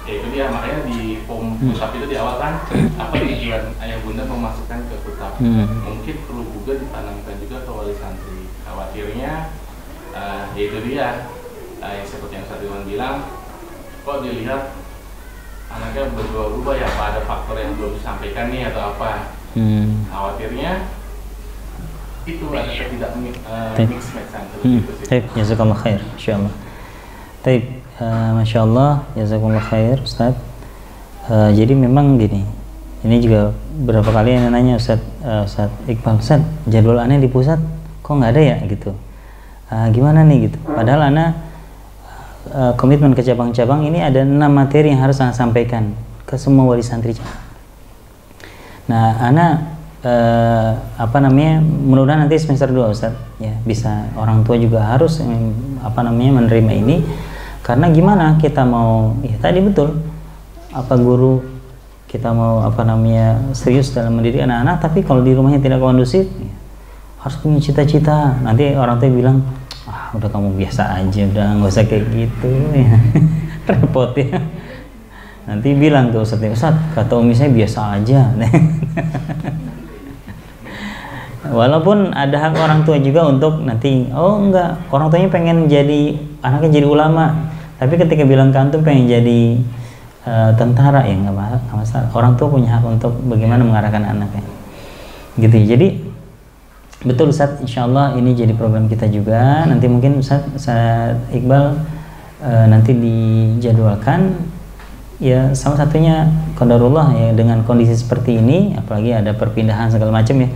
Speaker 1: Ya itu dia, makanya di kutab itu di awal kan apa tujuan ayah bunda memasukkan ke kutab, mungkin perlu juga ditanamkan juga ke wali santri. Khawatirnya ya itu dia, yang seperti yang Ustaz Iwan bilang, kok dilihat anaknya berubah-ubah ya, apa ada faktor yang belum disampaikan nih atau apa. Khawatirnya itu ada tidak mix match.
Speaker 2: Baik, jazakallah khair, insyaallah. Baik, masya Allah, jazakallah khair, Ustaz. Jadi memang gini, ini juga berapa kali yang nanya Ustaz Iqbal, Ustaz, jadwal aneh di pusat kok nggak ada ya gitu. Gimana nih gitu. Padahal ana komitmen ke cabang-cabang ini ada 6 materi yang harus ana sampaikan ke semua wali santri. Nah, ana mudah-mudahan nanti semester 2 Ustaz ya bisa, orang tua juga harus menerima ini, karena gimana kita mau ya tadi betul guru kita mau serius dalam mendidik anak-anak, tapi kalau di rumahnya tidak kondusif ya, harus punya cita-cita. Nanti orang tua bilang, udah kamu biasa aja, udah nggak usah kayak gitu ya. Repot ya. Nanti bilang ke Ustaz, kata umi saya biasa aja. Walaupun ada hak orang tua juga untuk nanti, enggak, orang tuanya pengen jadi anaknya jadi ulama, tapi ketika bilang ke antum pengen jadi tentara, ya nggak masalah. Orang tua punya hak untuk bagaimana mengarahkan anaknya, gitu. Jadi betul Ustaz, insyaallah ini jadi program kita juga. Nanti mungkin Ustaz Iqbal nanti dijadwalkan, ya salah satunya qadarullah ya, dengan kondisi seperti ini, apalagi ada perpindahan segala macam ya.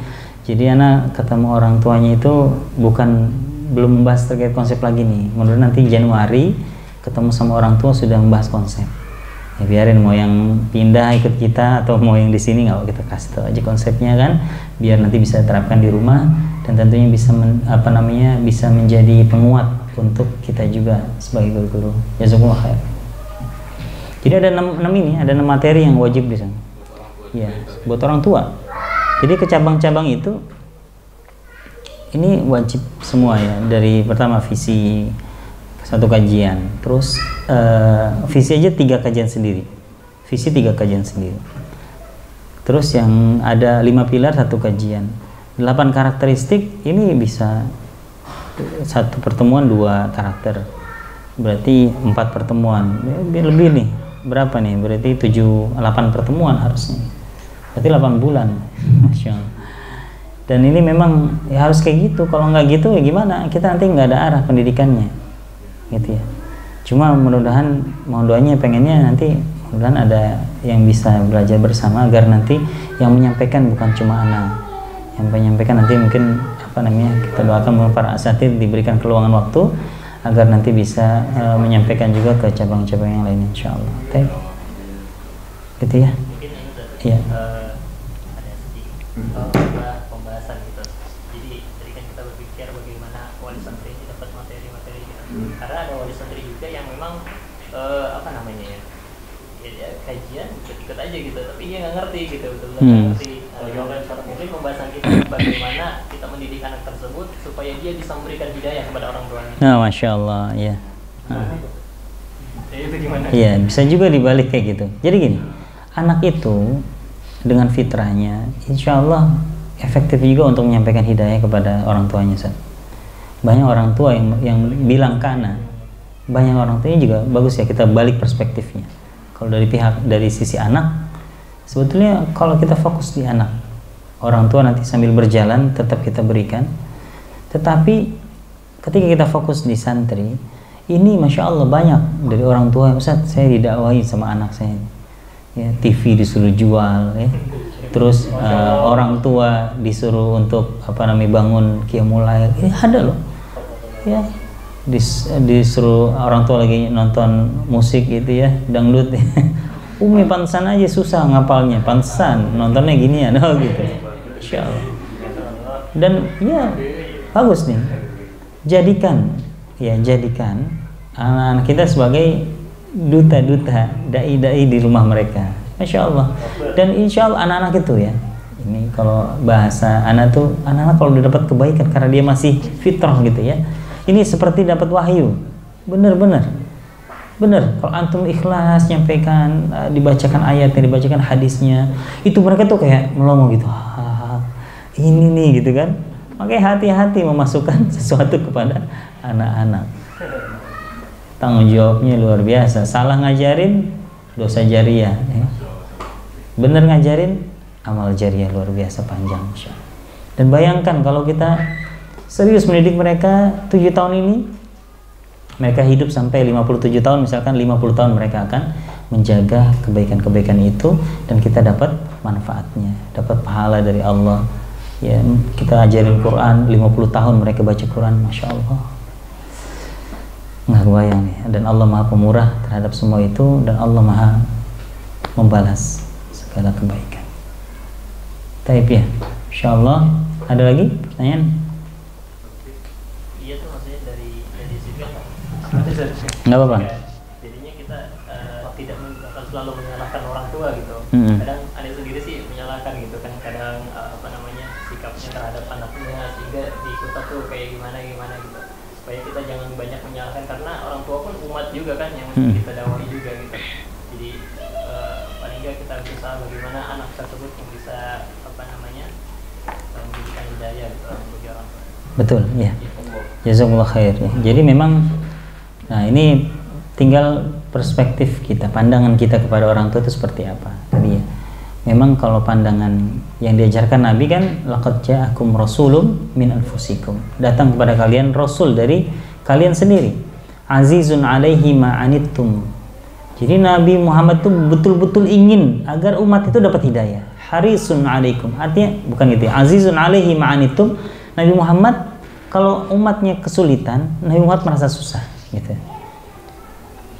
Speaker 2: Jadi anak ketemu orang tuanya itu belum membahas terkait konsep lagi nih. Menurut nanti Januari ketemu sama orang tua sudah membahas konsep. Ya biarin mau yang pindah ikut kita atau mau yang di sini, nggak, kita kasih tahu aja konsepnya kan, biar nanti bisa terapkan di rumah dan tentunya bisa bisa menjadi penguat untuk kita juga sebagai guru-guru. Jazakumullah khair. Jadi ada 6 materi yang wajib di sana. Ya, buat orang tua. Jadi ke cabang-cabang itu ini wajib semua ya, dari pertama visi 1 kajian, terus visi aja 3 kajian sendiri, visi 3 kajian sendiri, terus yang ada 5 pilar 1 kajian, 8 karakteristik, ini bisa 1 pertemuan 2 karakter, berarti 4 pertemuan, lebih nih, berapa nih, berarti 8 pertemuan harusnya, berarti 8 bulan. Masya Allah. Dan ini memang ya harus kayak gitu, kalau nggak gitu ya gimana, kita nanti nggak ada arah pendidikannya, gitu ya. Cuma mudah-mudahan, mohon doanya, pengennya nanti mudah-mudahan ada yang bisa belajar bersama, agar nanti yang menyampaikan bukan cuma anak, yang menyampaikan nanti mungkin kita doakan para asatidz diberikan keluangan waktu agar nanti bisa menyampaikan juga ke cabang-cabang yang lain, insyaallah. Gitu ya. Iya.
Speaker 3: Ada sedikit pembahasan gitu. Jadi tadi kan kita berpikir bagaimana wali santri ini dapat materi-materi gitu. Karena ada wali santri juga yang memang dia kajian ikut aja gitu, tapi dia nggak ngerti gitu, betul-betul nggak ngerti. Mungkin pembahasan kita bagaimana kita mendidik anak tersebut supaya dia bisa memberikan hidayah kepada orang tuanya.
Speaker 2: Nah, Masya Allah, ya.
Speaker 3: Itu gimana?
Speaker 2: Iya, bisa juga dibalik kayak gitu. Jadi gini, anak itu dengan fitrahnya, insya Allah efektif juga untuk menyampaikan hidayah kepada orang tuanya. Banyak orang tua yang bilang kana, banyak orang tuanya juga bagus ya, kita balik perspektifnya. Kalau dari sisi anak, sebetulnya kalau kita fokus di anak, orang tua nanti sambil berjalan tetap kita berikan. Tetapi ketika kita fokus di santri, ini Masya Allah banyak dari orang tua, Ustaz saya didakwahi sama anak saya, ya, TV disuruh jual, ya. Terus orang tua disuruh untuk bangun qiyamul lail, ada loh, ya, disuruh orang tua lagi nonton musik gitu ya, dangdut, ya. Umi pantesan aja susah ngapalnya, pantesan nontonnya gini ya, gitu, Insya Allah. Dan ya bagus nih, jadikan anak-anak kita sebagai duta-duta, dai-dai di rumah mereka, Masya Allah. Dan insya Allah anak-anak itu ya, ini kalau bahasa anak-anak kalau udah dapat kebaikan karena dia masih fitrah gitu ya, ini seperti dapat wahyu, bener. Kalau antum ikhlas nyampaikan, dibacakan ayatnya, dibacakan hadisnya, itu mereka tuh kayak melongo gitu, ini nih gitu kan. Makanya hati-hati memasukkan sesuatu kepada anak-anak. Tanggung jawabnya luar biasa. Salah ngajarin, dosa jariah, ya. Bener ngajarin, amal jariah luar biasa panjang. Dan bayangkan kalau kita serius mendidik mereka 7 tahun ini, mereka hidup sampai 57 tahun, misalkan 50 tahun mereka akan menjaga kebaikan-kebaikan itu, dan kita dapat manfaatnya, dapat pahala dari Allah. Ya, kita ajarin Quran 50 tahun mereka baca Quran, Masya Allah, nggak kebayang nih. Dan Allah Maha Pemurah terhadap semua itu, dan Allah Maha membalas segala kebaikan. Taib ya, insyaallah. Ada lagi pertanyaan?
Speaker 3: Iya tuh maksudnya dari situ
Speaker 2: Nggak apa-apa.
Speaker 3: Jadinya kita tidak akan selalu menyalahkan orang tua gitu. Kadang ada sendiri sih menyalahkan gitu kan, kadang sikapnya terhadap anaknya sehingga di kota tuh kayak gimana gitu. Supaya kita jangan banyak menyalahkan, karena orang tua pun umat juga kan yang mesti kita dakwahi juga gitu. Jadi paling nggak kita berusaha bagaimana anak tersebut yang bisa memberikan hidayah gitu bagi orang tua.
Speaker 2: Betul ya. Jazakumullah khair ya. Jadi memang, nah ini tinggal perspektif kita, pandangan kita kepada orang tua itu seperti apa tadi ya. Memang kalau pandangan yang diajarkan Nabi kan, laqad ja'akum rasulun min anfusikum, datang kepada kalian rasul dari kalian sendiri, azizun alaihi ma anittum. Jadi Nabi Muhammad itu betul-betul ingin agar umat itu dapat hidayah. Harisun alaikum, artinya bukan gitu ya, azizun alaihi ma anittum. Nabi Muhammad kalau umatnya kesulitan, Nabi Muhammad merasa susah gitu.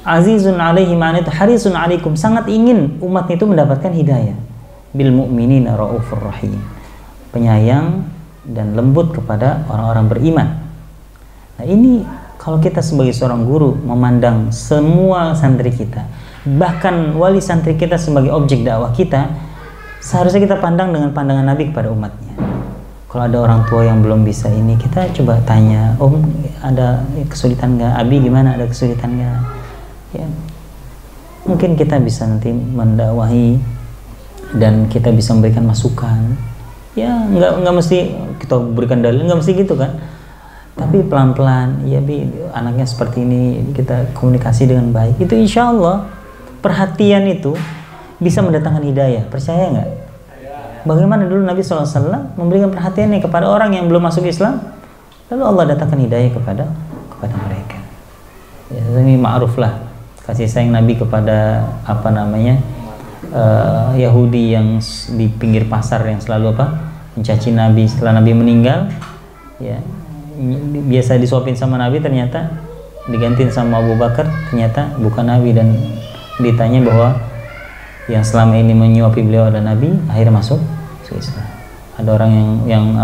Speaker 2: Azizun alaihi ma anittum harisun alaikum, sangat ingin umatnya itu mendapatkan hidayah. Bil mu'minina raufur rahim, penyayang dan lembut kepada orang-orang beriman. Nah ini kalau kita sebagai seorang guru memandang semua santri kita, bahkan wali santri kita sebagai objek dakwah kita, seharusnya kita pandang dengan pandangan Nabi kepada umatnya. Kalau ada orang tua yang belum bisa ini, kita coba tanya, Om ada kesulitan nggak? Abi gimana, ada kesulitan nggak? Ya, mungkin kita bisa nanti mendakwahi dan kita bisa memberikan masukan. Ya nggak mesti kita berikan dalil, nggak mesti gitu kan. Tapi pelan-pelan, ya Bi, anaknya seperti ini, kita komunikasi dengan baik. Itu insya Allah perhatian itu bisa mendatangkan hidayah. Percaya nggak? Bagaimana dulu Nabi SAW memberikan perhatiannya kepada orang yang belum masuk Islam, lalu Allah datangkan hidayah kepada mereka. Ya, ini ma'ruf lah kasih sayang Nabi kepada Yahudi yang di pinggir pasar yang selalu mencaci Nabi setelah Nabi meninggal. Ya, biasa disuapin sama Nabi, ternyata digantiin sama Abu Bakar, ternyata bukan Nabi, dan ditanya bahwa yang selama ini menyuapi beliau adalah Nabi, akhirnya masuk Islam. Ada orang yang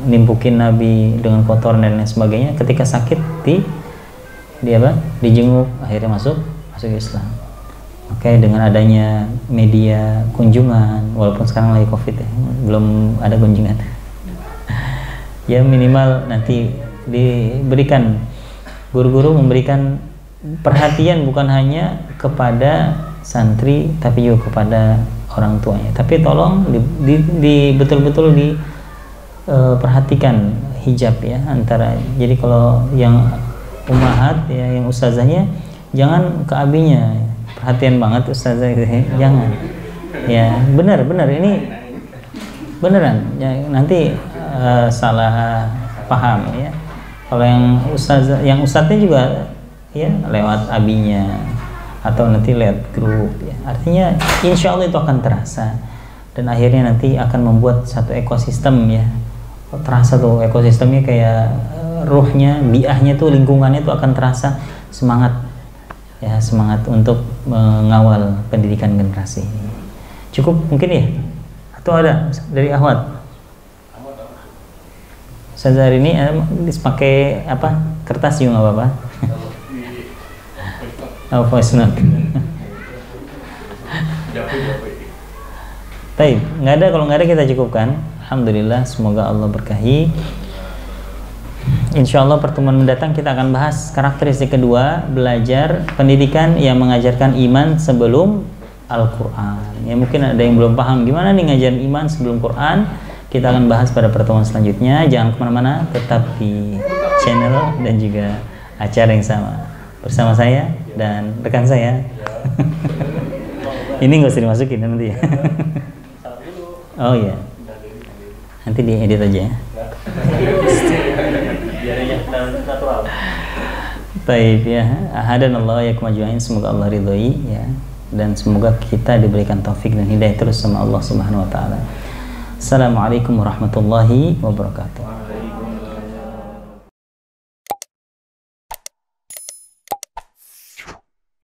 Speaker 2: nimpukin Nabi dengan kotoran dan lain sebagainya, ketika sakit dijenguk, akhirnya masuk Islam. Oke, dengan adanya media kunjungan, walaupun sekarang lagi Covid ya, belum ada kunjungan. Ya minimal nanti diberikan, guru-guru memberikan perhatian bukan hanya kepada santri tapi juga kepada orang tuanya. Tapi tolong betul-betul perhatikan hijab ya, antara, jadi kalau yang ummahat ya, yang ustazahnya jangan ke abinya, perhatian banget ustazah gitu ya. Jangan ya, benar ini beneran ya, nanti salah paham ya. Kalau yang ustaznya juga ya lewat abinya atau nanti lewat grup ya, artinya insya Allah itu akan terasa, dan akhirnya nanti akan membuat satu ekosistem ya, terasa tuh ekosistemnya, kayak ruhnya, biahnya tuh, lingkungannya tuh akan terasa semangat untuk mengawal pendidikan generasi. Cukup mungkin ya, atau ada dari Ahwat? Ustazah hari ini pakai kertas juga nggak apa-apa. Voice note. Baik, nggak ada, kalau nggak ada kita cukupkan. Alhamdulillah, semoga Allah berkahi. Insya Allah pertemuan mendatang kita akan bahas karakteristik kedua, belajar pendidikan yang mengajarkan iman sebelum Al-Quran. Ya mungkin ada yang belum paham gimana nih ngajarin iman sebelum Quran. Kita akan bahas pada pertemuan selanjutnya. Jangan kemana-mana, tetap di channel dan juga acara yang sama bersama saya dan rekan saya. Ini nggak usah dimasukin nanti ya. Oh iya, nanti diedit aja ya. Baik ya, hadanallahu ya kemajuan, semoga Allah ridhoi ya, dan semoga kita diberikan taufik dan hidayah terus sama Allah Subhanahu wa taala. Assalamualaikum warahmatullahi wabarakatuh.